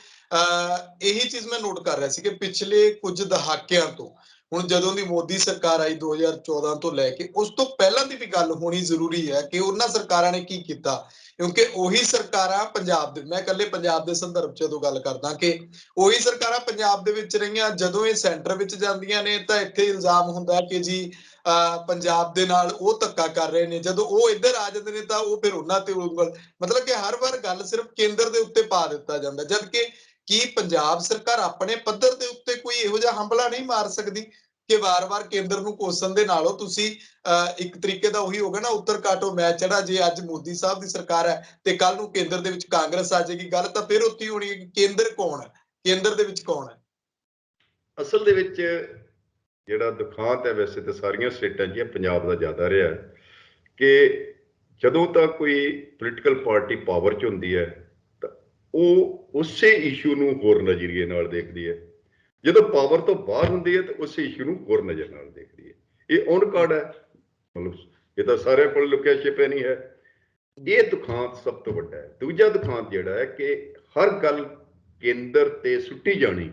ਇਹੀ ਚੀਜ਼ ਮੈਂ ਨੋਟ ਕਰ ਰਿਹਾ ਸੀ ਕਿ ਪਿਛਲੇ ਕੁਝ ਦਹਾਕਿਆਂ ਤੋਂ ਹੁਣ ਜਦੋਂ ਦੀ ਮੋਦੀ ਸਰਕਾਰ ਆਈ 2014 ਤੋਂ ਲੈ ਕੇ, ਉਸ ਤੋਂ ਪਹਿਲਾਂ ਦੀ ਵੀ ਗੱਲ ਹੋਣੀ ਜ਼ਰੂਰੀ ਹੈ ਕਿ ਉਹਨਾਂ ਸਰਕਾਰਾਂ ਨੇ ਕੀ ਕੀਤਾ, ਕਿਉਂਕਿ ਉਹੀ ਸਰਕਾਰਾਂ ਪੰਜਾਬ ਦੇ, ਮੈਂ ਇਕੱਲੇ ਪੰਜਾਬ ਦੇ ਸੰਦਰਭ 'ਚ ਜਦੋਂ ਗੱਲ ਕਰਦਾ ਕਿ ਉਹੀ ਸਰਕਾਰਾਂ ਪੰਜਾਬ ਦੇ ਵਿੱਚ ਰਹੀਆਂ, ਜਦੋਂ ਇਹ ਸੈਂਟਰ ਵਿੱਚ ਜਾਂਦੀਆਂ ਨੇ ਤਾਂ ਇੱਥੇ ਇਲਜ਼ਾਮ ਹੁੰਦਾ ਕਿ ਜੀ ਪੰਜਾਬ ਦੇ ਨਾਲ ਉਹ ਧੱਕਾ ਕਰ ਰਹੇ ਨੇ, ਜਦੋਂ ਉਹ ਇੱਧਰ ਆ ਜਾਂਦੇ ਨੇ ਤਾਂ ਉਹ ਫਿਰ ਉਹਨਾਂ ਤੇ ਉਂਗਲ, ਮਤਲਬ ਕਿ ਹਰ ਵਾਰ ਗੱਲ ਸਿਰਫ ਕੇਂਦਰ ਦੇ ਉੱਤੇ ਪਾ ਦਿੱਤਾ ਜਾਂਦਾ, ਜਦ ਕਿ ਕੀ ਪੰਜਾਬ ਸਰਕਾਰ ਆਪਣੇ ਪੱਧਰ ਦੇ ਉੱਤੇ ਕੋਈ ਇਹੋ ਜਿਹਾ ਹੰਭਲਾ ਨਹੀਂ ਮਾਰ ਸਕਦੀ ਕਿ ਵਾਰ-ਵਾਰ ਕੇਂਦਰ ਨੂੰ ਕੋਸਣ ਦੇ ਨਾਲੋਂ ਤੁਸੀਂ ਇੱਕ ਤਰੀਕੇ ਦਾ ਉਹੀ ਹੋਗਾ ਨਾ, ਉੱਤਰ ਕਾਟੋ ਮੈਂ ਚੜਾ, ਜੇ ਅੱਜ ਮੋਦੀ ਸਾਹਿਬ ਦੀ ਸਰਕਾਰ ਹੈ ਤੇ ਕੱਲ ਨੂੰ ਕੇਂਦਰ ਦੇ ਵਿੱਚ ਕਾਂਗਰਸ ਆ ਜਾਏਗੀ, ਗੱਲ ਤਾਂ ਫਿਰ ਉੱਥੇ ਹੋਣੀ ਹੈ ਕਿ ਕੇਂਦਰ ਕੌਣ ਹੈ, ਕੇਂਦਰ ਦੇ ਵਿੱਚ ਕੌਣ ਹੈ। ਅਸਲ ਦੇ ਵਿੱਚ ਜਿਹੜਾ ਦੁਖਾਂਤ ਹੈ, ਵੈਸੇ ਤਾਂ ਸਾਰੀਆਂ ਸਟੇਟਾਂ 'ਚ ਪੰਜਾਬ ਦਾ ਜ਼ਿਆਦਾ ਰਿਹਾ ਕਿ ਜਦੋਂ ਤੱਕ ਕੋਈ ਪੋਲੀਟੀਕਲ ਪਾਰਟੀ ਪਾਵਰ 'ਚ ਹੁੰਦੀ ਹੈ ਤਾਂ ਉਹ ਉਸੇ ਇਸ਼ੂ ਨੂੰ ਹੋਰ ਨਜ਼ਰੀਏ ਨਾਲ ਦੇਖਦੀ ਹੈ, ਜਦੋਂ ਪਾਵਰ ਤੋਂ ਬਾਹਰ ਹੁੰਦੀ ਹੈ ਤਾਂ ਉਸੇ ਇਸ਼ੂ ਨੂੰ ਹੋਰ ਨਜ਼ਰ ਨਾਲ ਦੇਖਦੀ ਹੈ। ਇਹ ਔਨ ਕਾਰਡ ਹੈ, ਮਤਲਬ ਇਹ ਤਾਂ ਸਾਰਿਆਂ ਕੋਲ ਲੁਕਿਆ ਛਿਪਿਆ ਨਹੀਂ ਹੈ। ਇਹ ਦੁਖਾਂਤ ਸਭ ਤੋਂ ਵੱਡਾ ਹੈ। ਦੂਜਾ ਦੁਖਾਂਤ ਜਿਹੜਾ ਹੈ ਕਿ ਹਰ ਗੱਲ ਕੇਂਦਰ ਤੇ ਸੁੱਟੀ ਜਾਣੀ,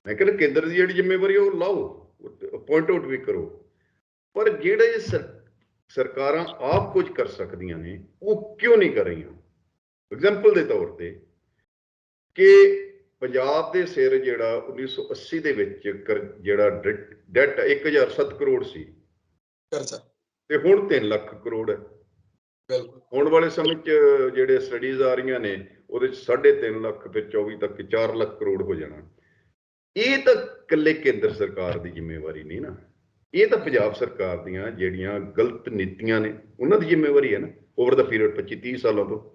ਮੈਂ ਕਹਿੰਦਾ ਕੇਂਦਰ ਦੀ ਜਿਹੜੀ ਜ਼ਿੰਮੇਵਾਰੀ ਉਹ ਲਾਓ, ਪੁਆਇੰਟ ਆਊਟ ਵੀ ਕਰੋ, ਪਰ ਜਿਹੜੇ ਸਰਕਾਰਾਂ ਆਪ ਕੁਝ ਕਰ ਸਕਦੀਆਂ ਨੇ ਉਹ ਕਿਉਂ ਨਹੀਂ ਕਰ ਰਹੀਆਂ। ਐਗਜ਼ਾਮਪਲ ਦੇ ਤੌਰ ਤੇ ਕਿ ਪੰਜਾਬ ਦੇ ਸਿਰ ਜਿਹੜਾ 1980 ਦੇ ਵਿੱਚ ਜਿਹੜਾ ਡੈਟ 1007 ਕਰੋੜ ਸੀ ਤੇ ਹੁਣ 3 ਲੱਖ ਕਰੋੜ ਹੈ। ਆਉਣ ਵਾਲੇ ਸਮੇਂ 'ਚ ਜਿਹੜੇ ਸਟੱਡੀਜ਼ ਆ ਰਹੀਆਂ ਨੇ ਉਹਦੇ 'ਚ 3.5 ਲੱਖ, ਫਿਰ 24 ਤੱਕ 4 ਲੱਖ ਕਰੋੜ ਹੋ ਜਾਣਾ। ਇਹ ਤਾਂ ਇਕੱਲੇ ਕੇਂਦਰ ਸਰਕਾਰ ਦੀ ਜ਼ਿੰਮੇਵਾਰੀ ਨਹੀਂ ਨਾ, ਇਹ ਤਾਂ ਪੰਜਾਬ ਸਰਕਾਰ ਦੀਆਂ ਜਿਹੜੀਆਂ ਗਲਤ ਨੀਤੀਆਂ ਨੇ ਉਹਨਾਂ ਦੀ ਜ਼ਿੰਮੇਵਾਰੀ ਹੈ ਨਾ, ਓਵਰ ਦਾ ਪੀਰੀਅਡ 25-30 ਸਾਲਾਂ ਤੋਂ।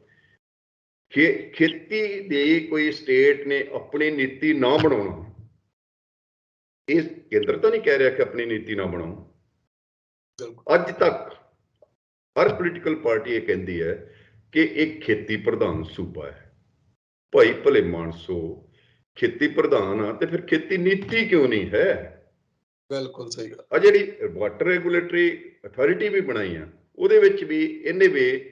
ਖੇਤੀ ਦੀ ਕੋਈ ਸਟੇਟ ਨੇ ਆਪਣੀ ਨੀਤੀ ਨਾ ਬਣਾਉਣਾ, ਇਹ ਕੇਂਦਰ ਤਾਂ ਨਹੀਂ ਕਹਿ ਰਿਹਾ ਕਿ ਆਪਣੀ ਨੀਤੀ ਨਾ ਬਣਾਓ। ਅੱਜ ਤੱਕ ਹਰ ਪੋਲੀਟੀਕਲ ਪਾਰਟੀ ਇਹ ਕਹਿੰਦੀ ਹੈ ਕਿ ਇਹ ਖੇਤੀ ਪ੍ਰਧਾਨ ਸੂਬਾ ਹੈ। ਭਾਈ ਭਲੇ ਮਾਨਸੋ, ਖੇਤੀ ਪ੍ਰਧਾਨ ਆ ਤੇ ਫਿਰ ਖੇਤੀ ਨੀਤੀ ਕਿਉਂ ਨਹੀਂ ਹੈ? ਬਿਲਕੁਲ ਸਹੀ ਗੱਲ। ਆ ਜਿਹੜੀ ਵਾਟਰ ਰੈਗੂਲੇਟਰੀ ਅਥਾਰਟੀ ਵੀ ਬਣਾਈ ਆ, ਉਹਦੇ ਵਿੱਚ ਵੀ ਇਹਨੇ ਵੀ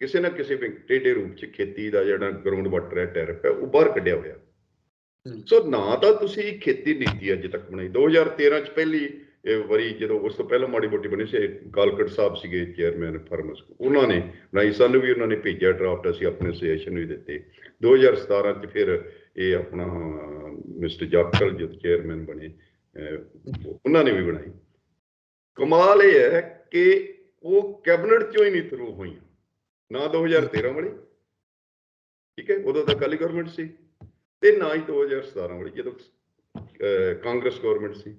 ਕਿਸੇ ਨਾ ਕਿਸੇ ਟੇਢੇ ਰੂਪ 'ਚ ਖੇਤੀ ਦਾ ਜਿਹੜਾ ਗਰਾਊਂਡ ਵਾਟਰ ਹੈ, ਟੈਰਿਫ ਹੈ, ਉਹ ਬਾਹਰ ਕੱਢਿਆ ਹੋਇਆ। ਸੋ ਨਾ ਤਾਂ ਤੁਸੀਂ ਖੇਤੀ ਨੀਤੀ ਅੱਜ ਤੱਕ ਬਣਾਈ। 2013 'ਚ ਪਹਿਲੀ ਵਾਰੀ ਜਦੋਂ, ਉਸ ਤੋਂ ਪਹਿਲਾਂ ਮਾੜੀ ਮੋਟੀ ਬਣੀ ਸੀ, ਕਾਲਕਟ ਸਾਹਿਬ ਸੀਗੇ ਚੇਅਰਮੈਨ ਫਾਰਮਰਸ, ਉਹਨਾਂ ਨੇ ਬਣਾਈ, ਸਾਨੂੰ ਵੀ ਉਹਨਾਂ ਨੇ ਭੇਜਿਆ ਡਰਾਫਟ, ਅਸੀਂ ਆਪਣੇ ਸੁਜੈਸ਼ਨ ਵੀ ਦਿੱਤੇ। 2017 'ਚ ਫਿਰ ਇਹ ਆਪਣਾ ਮਿਸਟਰ ਜਾਖੜ ਜਦ ਚੇਅਰਮੈਨ ਬਣੇ, ਉਹਨਾਂ ਨੇ ਵੀ ਬਣਾਈ। ਕਮਾਲ ਇਹ ਹੈ ਕਿ ਉਹ ਕੈਬਨਿਟ 'ਚੋਂ ਹੀ ਨਹੀਂ ਥਰੂ ਹੋਈਆਂ, ਨਾ 2013 ਵਾਲੀ, ਠੀਕ ਹੈ, ਉਦੋਂ ਤਾਂ ਅਕਾਲੀ ਗਵਰਨਮੈਂਟ ਸੀ, ਤੇ ਨਾ ਹੀ 2017 ਵਾਲੀ ਜਦੋਂ ਕਾਂਗਰਸ ਗਵਰਨਮੈਂਟ ਸੀ।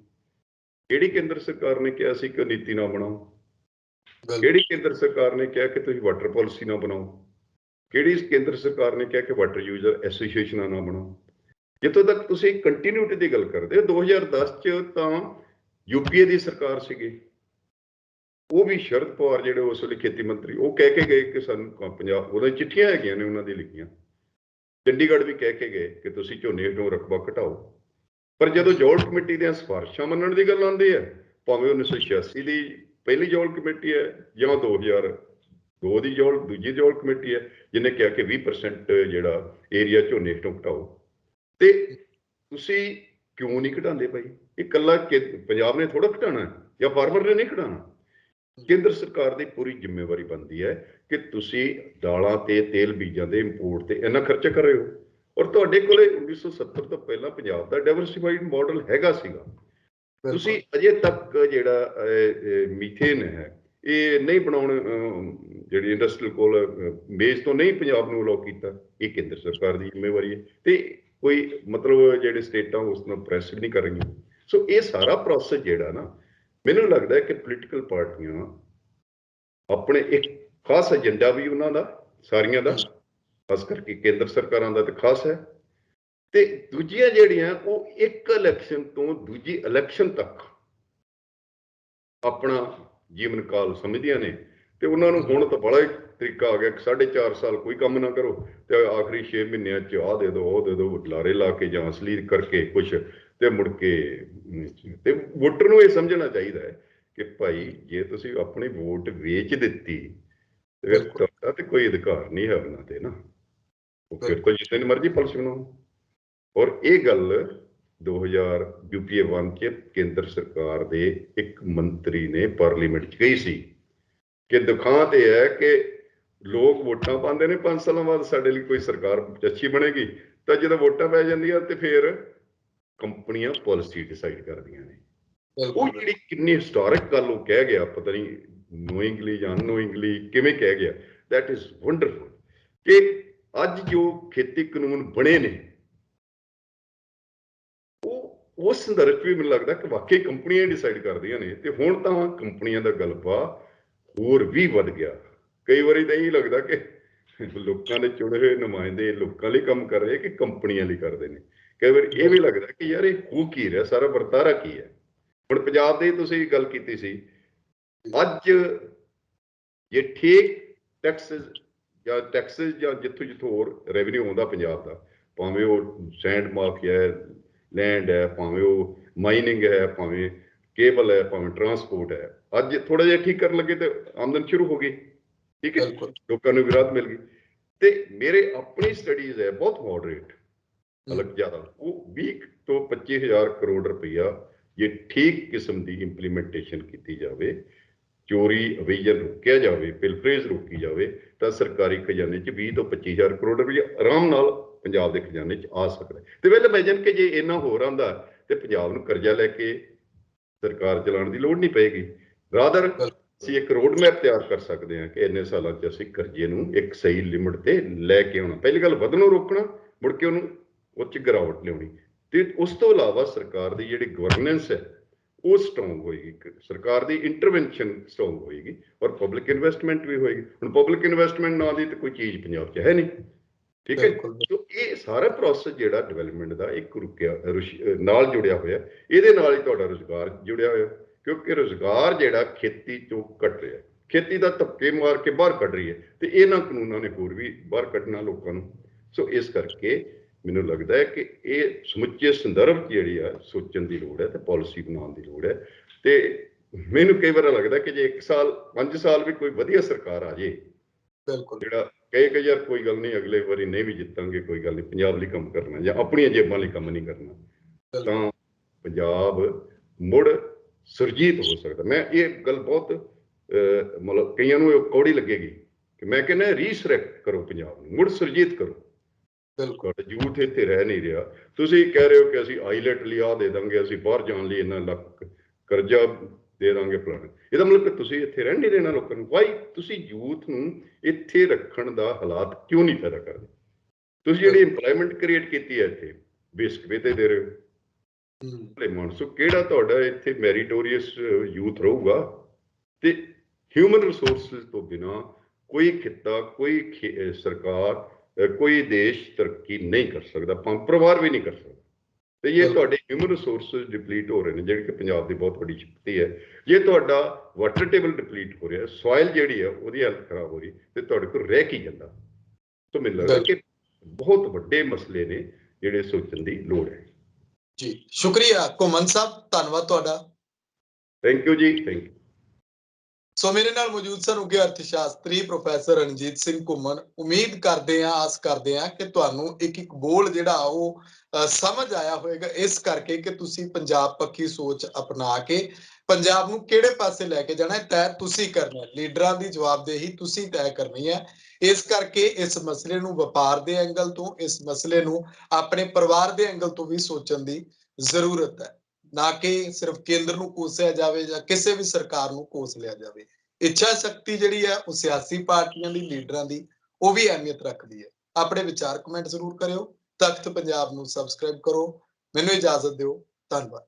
ਕਿਹੜੀ ਕੇਂਦਰ ਸਰਕਾਰ ਨੇ ਕਿਹਾ ਸੀ ਕਿ ਨੀਤੀ ਨਾ ਬਣਾਓ? ਬਿਲਕੁਲ ਕਿਹੜੀ ਕੇਂਦਰ ਸਰਕਾਰ ਨੇ ਕਿਹਾ ਕਿ ਤੁਸੀਂ ਵਾਟਰ ਪਾਲਿਸੀ ਨਾ ਬਣਾਓ? ਕਿਹੜੀ ਕੇਂਦਰ ਸਰਕਾਰ ਨੇ ਕਿਹਾ ਕਿ ਵਾਟਰ ਯੂਜ਼ਰ ਐਸੋਸੀਏਸ਼ਨਾਂ ਨਾ ਬਣਾਓ? ਜਿੱਥੋਂ ਤੱਕ ਤੁਸੀਂ ਕੰਟੀਨਿਊਟੀ ਦੀ ਗੱਲ ਕਰਦੇ ਹੋ, 2010 ਚ ਤਾਂ ਯੂਪੀਏ ਦੀ ਸਰਕਾਰ ਸੀਗੀ, ਉਹ ਵੀ ਸ਼ਰਦ ਪਵਾਰ ਜਿਹੜੇ ਉਸ ਵੇਲੇ ਖੇਤੀ ਮੰਤਰੀ, ਉਹ ਕਹਿ ਕੇ ਗਏ ਕਿ ਸਾਨੂੰ ਪੰਜਾਬ, ਉਹਦੀਆਂ ਚਿੱਠੀਆਂ ਹੈਗੀਆਂ ਨੇ ਉਹਨਾਂ ਦੀ ਲਿਖੀਆਂ, ਚੰਡੀਗੜ੍ਹ ਵੀ ਕਹਿ ਕੇ ਗਏ ਕਿ ਤੁਸੀਂ ਝੋਨੇ ਹੇਠੋਂ ਰਕਬਾ ਘਟਾਓ। ਪਰ ਜਦੋਂ ਜੌਲ ਕਮੇਟੀ ਦੀਆਂ ਸਿਫਾਰਿਸ਼ਾਂ ਮੰਨਣ ਦੀ ਗੱਲ ਆਉਂਦੀ ਹੈ, ਭਾਵੇਂ 1986 ਦੀ ਪਹਿਲੀ ਜੌਲ ਕਮੇਟੀ ਹੈ ਜਾਂ 2002 ਦੀ ਦੂਜੀ ਜੌਲ ਕਮੇਟੀ ਹੈ, ਜਿਹਨੇ ਕਿਹਾ ਕਿ 20% ਜਿਹੜਾ ਏਰੀਆ ਝੋਨੇ ਹੇਠੋਂ ਘਟਾਓ, ਤੇ ਤੁਸੀਂ ਕਿਉਂ ਨਹੀਂ ਘਟਾਉਂਦੇ ਭਾਈ? ਇਹ ਇਕੱਲਾ ਪੰਜਾਬ ਨੇ ਥੋੜਾ ਘਟਾਉਣਾ ਜਾਂ ਫਾਰਮਰ ਨੇ ਨਹੀਂ ਘਟਾਉਣਾ। ਕੇਂਦਰ ਸਰਕਾਰ ਦੀ ਪੂਰੀ ਜ਼ਿੰਮੇਵਾਰੀ ਬਣਦੀ ਹੈ ਕਿ ਤੁਸੀਂ ਦਾਲਾਂ ਤੇ ਤੇਲ ਬੀਜਾਂ ਦੇ ਇੰਪੋਰਟ ਤੇ ਇੰਨਾ ਖਰਚਾ ਕਰ ਰਹੇ ਹੋ, ਔਰ ਤੁਹਾਡੇ ਕੋਲੇ 1970 ਤੋਂ ਪਹਿਲਾਂ ਪੰਜਾਬ ਦਾ ਡਾਇਵਰਸਿਫਾਈਡ ਮਾਡਲ ਹੈਗਾ ਸੀਗਾ। ਤੁਸੀਂ ਅਜੇ ਤੱਕ ਜਿਹੜਾ ਮੀਥੇਨ ਹੈ ਇਹ ਨਹੀਂ ਬਣਾਉਣ, ਜਿਹੜੀ ਇੰਡਸਟਰੀਅਲ ਕੋਲ ਬੇਸ ਤੋਂ ਨਹੀਂ ਪੰਜਾਬ ਨੂੰ ਅਲਾਉ ਕੀਤਾ। ਇਹ ਕੇਂਦਰ ਸਰਕਾਰ ਦੀ ਜ਼ਿੰਮੇਵਾਰੀ ਹੈ, ਤੇ ਕੋਈ ਮਤਲਬ ਜਿਹੜੇ ਸਟੇਟਾਂ ਉਸ ਨਾਲ ਪ੍ਰੈਸ ਵੀ ਨਹੀਂ ਕਰ ਰਹੀਆਂ। ਸੋ ਇਹ ਸਾਰਾ ਪ੍ਰੋਸੈਸ ਜਿਹੜਾ ਨਾ, ਮੈਨੂੰ ਲੱਗਦਾ ਹੈ ਕਿ ਪੋਲੀਟੀਕਲ ਪਾਰਟੀਆਂ ਆਪਣੇ ਇੱਕ ਖਾਸ ਏਜੰਡਾ ਵੀ ਉਹਨਾਂ ਦਾ, ਸਾਰੀਆਂ ਦਾ, ਖਾਸ ਕਰਕੇ ਕੇਂਦਰ ਸਰਕਾਰਾਂ ਦਾ ਤੇ ਖਾਸ ਹੈ, ਤੇ ਦੂਜੀਆਂ ਜਿਹੜੀਆਂ ਉਹ ਇੱਕ ਇਲੈਕਸ਼ਨ ਤੋਂ ਦੂਜੀ ਇਲੈਕਸ਼ਨ ਤੱਕ ਆਪਣਾ ਜੀਵਨ ਕਾਲ ਸਮਝਦੀਆਂ ਨੇ। ਤੇ ਉਹਨਾਂ ਨੂੰ ਹੁਣ ਤਾਂ ਬੜਾ ਹੀ ਤਰੀਕਾ ਆ ਗਿਆ ਕਿ 4.5 ਸਾਲ ਕੋਈ ਕੰਮ ਨਾ ਕਰੋ ਤੇ ਆਖਰੀ 6 ਮਹੀਨਿਆਂ ਚ ਆਹ ਦੇ ਦਿਓ, ਉਹ ਦੇ ਦਿਓ, ਲਾਰੇ ਲਾ ਕੇ ਜਾਂ ਅਸਲੀਲ ਕਰਕੇ ਕੁਛ, ਤੇ ਮੁੜ ਕੇ ਤੇ ਵੋਟਰ ਨੂੰ ਇਹ ਸਮਝਣਾ ਚਾਹੀਦਾ ਹੈ ਕਿ ਭਾਈ ਜੇ ਤੁਸੀਂ ਆਪਣੀ ਵੋਟ ਵੇਚ ਦਿੱਤੀ ਤੇ ਫਿਰ ਤੁਹਾਡਾ ਤੇ ਕੋਈ ਅਧਿਕਾਰ ਨਹੀਂ ਹੈ ਉਹਨਾਂ ਤੇ ਨਾ, ਉਹ ਫਿਰ ਤੋਂ ਜਿੰਨੇ ਮਰਜ਼ੀ ਪਾਲਿਸੀ ਬਣਾਓ। ਔਰ ਇਹ ਗੱਲ 2000 UPA 1 ਚ ਕੇਂਦਰ ਸਰਕਾਰ ਦੇ ਇੱਕ ਮੰਤਰੀ ਨੇ ਪਾਰਲੀਮੈਂਟ ਚ ਕਹੀ ਸੀ ਕਿ ਦੁਖਾਂ ਤੇ ਹੈ ਕਿ ਲੋਕ ਵੋਟਾਂ ਪਾਉਂਦੇ ਨੇ 5 ਸਾਲਾਂ ਬਾਅਦ ਸਾਡੇ ਲਈ ਕੋਈ ਸਰਕਾਰ ਅੱਛੀ ਬਣੇਗੀ, ਤਾਂ ਜਦੋਂ ਵੋਟਾਂ ਪੈ ਜਾਂਦੀਆਂ ਤੇ ਫਿਰ ਕੰਪਨੀਆਂ ਪਾਲਿਸੀ ਡਿਸਾਈਡ ਕਰਦੀਆਂ ਨੇ। ਉਹ ਜਿਹੜੀ ਕਿੰਨੀ ਹਿਸਟੋਰਿਕ ਗੱਲ ਉਹ ਕਹਿ ਗਿਆ, ਪਤਾ ਨਹੀਂ ਨੋਇੰਗਲੀ ਜਾਂ ਅਨਨੋਇੰਗਲੀ ਕਿਵੇਂ ਕਹਿ ਗਿਆ, ਦੈਟ ਇਜ਼ ਵੰਡਰਫੁਲ। ਕਿ ਅੱਜ ਜੋ ਖੇਤੀ ਕਾਨੂੰਨ ਬਣੇ ਨੇ ਉਹ ਉਸ ਸੰਦਰਭ ਵੀ ਮੈਨੂੰ ਲੱਗਦਾ ਕਿ ਵਾਕਈ ਕੰਪਨੀਆਂ ਡਿਸਾਈਡ ਕਰਦੀਆਂ ਨੇ। ਤੇ ਹੁਣ ਤਾਂ ਕੰਪਨੀਆਂ ਦਾ ਗਲਬਾ ਹੋਰ ਵੀ ਵੱਧ ਗਿਆ। ਕਈ ਵਾਰੀ ਤਾਂ ਇਹ ਲੱਗਦਾ ਕਿ ਲੋਕਾਂ ਦੇ ਚੁਣੇ ਹੋਏ ਨੁਮਾਇੰਦੇ ਲੋਕਾਂ ਲਈ ਕੰਮ ਕਰ ਰਹੇ ਕਿ ਕੰਪਨੀਆਂ ਲਈ ਕਰਦੇ ਨੇ। ਕਈ ਵਾਰੀ ਇਹ ਵੀ ਲੱਗਦਾ ਕਿ ਯਾਰ ਇਹ ਹੋ ਕੀ ਰਿਹਾ, ਸਾਰਾ ਵਰਤਾਰਾ ਕੀ ਹੈ। ਹੁਣ ਪੰਜਾਬ ਦੀ ਤੁਸੀਂ ਗੱਲ ਕੀਤੀ ਸੀ, ਅੱਜ ਜੇ ਠੀਕ ਟੈਕਸਿਸ ਜਾਂ ਜਿੱਥੋਂ ਹੋਰ ਰੈਵਨਿਊ ਆਉਂਦਾ ਪੰਜਾਬ ਦਾ, ਭਾਵੇਂ ਉਹ ਸੈਂਡ ਮਾਫੀਆ ਹੈ, ਲੈਂਡ ਹੈ, ਭਾਵੇਂ ਉਹ ਮਾਈਨਿੰਗ ਹੈ, ਭਾਵੇਂ ਕੇਬਲ ਹੈ, ਭਾਵੇਂ ਟਰਾਂਸਪੋਰਟ ਹੈ, ਅੱਜ ਥੋੜਾ ਜਿਹਾ ਠੀਕ ਕਰਨ ਲੱਗੇ ਤੇ ਆਮਦਨ ਸ਼ੁਰੂ ਹੋ ਗਈ। ਠੀਕ ਹੈ, ਲੋਕਾਂ ਨੂੰ ਵਿਰਾਹਤ ਮਿਲ ਗਈ। ਤੇ ਮੇਰੇ ਆਪਣੀ ਸਟੱਡੀਜ਼ ਹੈ ਬਹੁਤ ਮੋਡਰੇਟ, ਮਤਲਬ ਜ਼ਿਆਦਾ, ਉਹ 20 ਤੋਂ 25,000 ਕਰੋੜ ਰੁਪਈਆ ਜੇ ਠੀਕ ਕਿਸਮ ਦੀ ਇੰਪਲੀਮੈਂਟੇਸ਼ਨ ਕੀਤੀ ਜਾਵੇ, ਚੋਰੀ ਅਵਿਜਨ ਰੋਕਿਆ ਜਾਵੇ, ਪਿਲਫਰੇਜ ਰੋਕੀ ਜਾਵੇ, ਤਾਂ ਸਰਕਾਰੀ ਖਜ਼ਾਨੇ 'ਚ 20 ਤੋਂ 25,000 ਕਰੋੜ ਰੁਪਈਆ ਆਰਾਮ ਨਾਲ ਪੰਜਾਬ ਦੇ ਖਜ਼ਾਨੇ 'ਚ ਆ ਸਕਦਾ। ਤੇ ਵੈਲ ਇਮੇਜਿਨ ਕਿ ਜੇ ਇੰਨਾ ਹੋਰ ਆਉਂਦਾ ਤੇ ਪੰਜਾਬ ਨੂੰ ਕਰਜ਼ਾ ਲੈ ਕੇ ਸਰਕਾਰ ਚਲਾਉਣ ਦੀ ਲੋੜ ਨਹੀਂ ਪਏਗੀ। ਰਾਦਰ ਅਸੀਂ ਇੱਕ ਰੋਡ ਮੈਪ ਤਿਆਰ ਕਰ ਸਕਦੇ ਹਾਂ ਕਿ ਇੰਨੇ ਸਾਲਾਂ 'ਚ ਅਸੀਂ ਕਰਜ਼ੇ ਨੂੰ ਇੱਕ ਸਹੀ ਲਿਮਿਟ ਤੇ ਲੈ ਕੇ ਆਉਣਾ। ਪਹਿਲੀ ਗੱਲ ਵਧਣੋਂ ਰੋਕਣਾ, ਮੁੜ ਕੇ ਉਹਨੂੰ ਉਹ 'ਚ ਗਿਰਾਵਟ ਲਿਆਉਣੀ। ਤੇ ਉਸ ਤੋਂ ਇਲਾਵਾ ਸਰਕਾਰ ਦੀ ਜਿਹੜੀ ਗਵਰਨੈਂਸ ਹੈ ਉਹ ਸਟਰੋਂਗ ਹੋਏਗੀ, ਸਰਕਾਰ ਦੀ ਇੰਟਰਵੈਂਸ਼ਨ ਸਟਰੋਂਗ ਹੋਏਗੀ, ਔਰ ਪਬਲਿਕ ਇਨਵੈਸਟਮੈਂਟ ਵੀ ਹੋਏਗੀ। ਹੁਣ ਪਬਲਿਕ ਇਨਵੈਸਟਮੈਂਟ ਨਾਂ ਦੀ ਤੇ ਕੋਈ ਚੀਜ਼ ਪੰਜਾਬ 'ਚ ਹੈ ਨਹੀਂ। ਠੀਕ ਹੈ, ਸੋ ਇਹ ਸਾਰਾ ਪ੍ਰੋਸੈਸ ਜਿਹੜਾ ਡਿਵੈਲਪਮੈਂਟ ਦਾ ਇੱਕ ਨਾਲ ਜੁੜਿਆ ਹੋਇਆ, ਇਹਦੇ ਨਾਲ ਹੀ ਤੁਹਾਡਾ ਰੁਜ਼ਗਾਰ ਜੁੜਿਆ ਹੋਇਆ, ਕਿਉਂਕਿ ਰੁਜ਼ਗਾਰ ਜਿਹੜਾ ਖੇਤੀ ਚੋਂ ਘਟ ਰਿਹਾ, ਖੇਤੀ ਦਾ ਧੱਕੇ ਮਾਰ ਕੇ ਬਾਹਰ ਕੱਢ ਰਹੀ ਹੈ, ਤੇ ਇਹਨਾਂ ਕਾਨੂੰਨਾਂ ਨੇ ਹੋਰ ਵੀ ਬਾਹਰ ਕੱਢਣਾ ਲੋਕਾਂ ਨੂੰ। ਸੋ ਇਸ ਕਰਕੇ ਮੈਨੂੰ ਲੱਗਦਾ ਹੈ ਕਿ ਇਹ ਸਮੁੱਚੇ ਸੰਦਰਭ ਜਿਹੜੀ ਆ ਸੋਚਣ ਦੀ ਲੋੜ ਹੈ ਤੇ ਪਾਲਿਸੀ ਬਣਾਉਣ ਦੀ ਲੋੜ ਹੈ। ਤੇ ਮੈਨੂੰ ਕਈ ਵਾਰ ਲੱਗਦਾ ਕਿ ਜੇ 1 ਸਾਲ 5 ਸਾਲ ਵੀ ਕੋਈ ਵਧੀਆ ਸਰਕਾਰ ਆ ਜੇ, ਜਿਹੜਾ ਕਹੇ ਕਿ ਯਾਰ ਕੋਈ ਗੱਲ ਨਹੀਂ, ਅਗਲੇ ਵਾਰੀ ਨਹੀਂ ਵੀ ਜਿੱਤਾਂਗੇ, ਕੋਈ ਗੱਲ ਨਹੀਂ, ਪੰਜਾਬ ਲਈ ਕੰਮ ਕਰਨਾ ਜਾਂ ਆਪਣੀਆਂ ਜੇਬਾਂ ਲਈ ਕੰਮ ਨਹੀਂ ਕਰਨਾ, ਤਾਂ ਪੰਜਾਬ ਮੁੜ ਸੁਰਜੀਤ ਹੋ ਸਕਦਾ। ਮੈਂ ਇਹ ਗੱਲ ਬਹੁਤ ਮਤਲਬ ਕਈਆਂ ਨੂੰ ਕੌੜੀ ਲੱਗੇਗੀ ਕਿ ਮੈਂ ਕਹਿੰਦਾ ਰੀਸਰੈਕਟ ਕਰੋ ਪੰਜਾਬ ਨੂੰ, ਮੁੜ ਸੁਰਜੀਤ ਕਰੋ। ਯੂਥ ਇੱਥੇ ਰਹਿ ਨਹੀਂ ਰਿਹਾ। ਤੁਸੀਂ ਕਹਿ ਰਹੇ ਹੋ ਕਿ ਅਸੀਂ ਆਈਲੈਟ ਲਈ ਆਹ ਦੇ ਦਾਂਗੇ, ਅਸੀਂ ਬਾਹਰ ਜਾਣ ਲਈ ਇੰਨਾ ਲੱਖ ਕਰਜ਼ਾ ਦੇ ਦਾਂਗੇ ਫਲਾਣਾ, ਇਹਦਾ ਮਤਲਬ ਕਿ ਤੁਸੀਂ ਇੱਥੇ ਰਹਿਣ ਨਹੀਂ ਦੇਣਾ ਲੋਕਾਂ ਨੂੰ। ਵਾਈ ਤੁਸੀਂ ਯੂਥ ਨੂੰ ਇੱਥੇ ਰੱਖਣ ਦਾ ਹਾਲਾਤ ਕਿਉਂ ਨਹੀਂ ਪੈਦਾ ਕਰਦੇ? ਤੁਸੀਂ ਜਿਹੜੀ ਇੰਪਲਾਇਮੈਂਟ ਕ੍ਰੀਏਟ ਕੀਤੀ ਹੈ ਇੱਥੇ ਬੇਸਿਕ ਵੇ ਤੇ ਦੇ ਰਹੇ ਹੋ, ਭਲੇ ਮਾਨਸੋ ਕਿਹੜਾ ਤੁਹਾਡਾ ਇੱਥੇ ਮੈਰੀਟੋਰੀਅਸ ਯੂਥ ਰਹੂਗਾ ਤੇ ਹਿਊਮਨ ਰਿਸੋਰਸਿਸ ਤੋਂ ਬਿਨਾ ਕੋਈ ਖਿੱਤਾ ਕੋਈ ਸਰਕਾਰ ਕੋਈ ਦੇਸ਼ ਤਰੱਕੀ ਨਹੀਂ ਕਰ ਸਕਦਾ, ਪਰਿਵਾਰ ਵੀ ਨਹੀਂ ਕਰ ਸਕਦਾ। ਤੇ ਜੇ ਤੁਹਾਡੇ ਹਿਊਮਨ ਰਿਸੋਰਸਿਸ ਡਿਪਲੀਟ ਹੋ ਰਹੇ ਨੇ, ਜਿਹੜੀ ਕਿ ਪੰਜਾਬ ਦੀ ਬਹੁਤ ਵੱਡੀ ਸ਼ਕਤੀ ਹੈ, ਜੇ ਤੁਹਾਡਾ ਵਾਟਰ ਟੇਬਲ ਡਿਪਲੀਟ ਹੋ ਰਿਹਾ, ਸੋਇਲ ਜਿਹੜੀ ਹੈ ਉਹਦੀ ਹਾਲਤ ਖਰਾਬ ਹੋ ਰਹੀ, ਤੇ ਤੁਹਾਡੇ ਕੋਲ ਰਹਿ ਕੀ ਜਾਂਦਾ। ਸੋ ਮੈਨੂੰ ਲੱਗਦਾ ਕਿ ਬਹੁਤ ਵੱਡੇ ਮਸਲੇ ਨੇ ਜਿਹੜੇ ਸੋਚਣ ਦੀ ਲੋੜ ਹੈ। ਜੀ ਸ਼ੁਕਰੀਆ ਘੁੰਮਣ ਸਾਹਿਬ, ਧੰਨਵਾਦ ਤੁਹਾਡਾ। ਥੈਂਕ ਯੂ ਜੀ, ਥੈਂਕ ਯੂ। ਸੋ ਮੇਰੇ ਨਾਲ ਮੌਜੂਦ ਸਨ ਉੱਘੇ ਅਰਥ ਸ਼ਾਸਤਰੀ ਪ੍ਰੋਫੈਸਰ ਰਣਜੀਤ ਸਿੰਘ ਘੁੰਮਣ। ਉਮੀਦ ਕਰਦੇ ਹਾਂ, ਆਸ ਕਰਦੇ ਹਾਂ ਕਿ ਤੁਹਾਨੂੰ ਇੱਕ ਇੱਕ ਬੋਲ ਜਿਹੜਾ ਉਹ ਸਮਝ ਆਇਆ ਹੋਵੇਗਾ, ਇਸ ਕਰਕੇ ਕਿ ਤੁਸੀਂ ਪੰਜਾਬ ਪੱਖੀ ਸੋਚ ਅਪਣਾ ਕੇ ਪੰਜਾਬ ਨੂੰ ਕਿਹੜੇ ਪਾਸੇ ਲੈ ਕੇ ਜਾਣਾ ਤੈਅ ਤੁਸੀਂ ਕਰਨਾ, ਲੀਡਰਾਂ ਦੀ ਜਵਾਬਦੇਹੀ ਤੁਸੀਂ ਤੈਅ ਕਰਨੀ ਹੈ। ਇਸ ਕਰਕੇ ਇਸ ਮਸਲੇ ਨੂੰ ਵਪਾਰ ਦੇ ਐਂਗਲ ਤੋਂ, ਇਸ ਮਸਲੇ ਨੂੰ ਆਪਣੇ ਪਰਿਵਾਰ ਦੇ ਐਂਗਲ ਤੋਂ ਵੀ ਸੋਚਣ ਦੀ ਜ਼ਰੂਰਤ ਹੈ, ਨਾ ਕਿ ਸਿਰਫ ਕੇਂਦਰ ਨੂੰ ਕੋਸਿਆ ਜਾਵੇ ਜਾਂ ਕਿਸੇ ਵੀ ਸਰਕਾਰ ਨੂੰ ਕੋਸ ਲਿਆ ਜਾਵੇ। ਇੱਛਾ ਸ਼ਕਤੀ ਜਿਹੜੀ ਹੈ ਉਹ ਸਿਆਸੀ ਪਾਰਟੀਆਂ ਦੀ, ਲੀਡਰਾਂ ਦੀ, ਉਹ ਵੀ ਅਹਿਮੀਅਤ ਰੱਖਦੀ ਹੈ। ਆਪਣੇ ਵਿਚਾਰ ਕਮੈਂਟ ਜ਼ਰੂਰ ਕਰਿਓ। ਤਖਤ ਪੰਜਾਬ ਨੂੰ ਸਬਸਕ੍ਰਾਈਬ ਕਰੋ। ਮੈਨੂੰ ਇਜਾਜ਼ਤ ਦਿਓ। ਧੰਨਵਾਦ।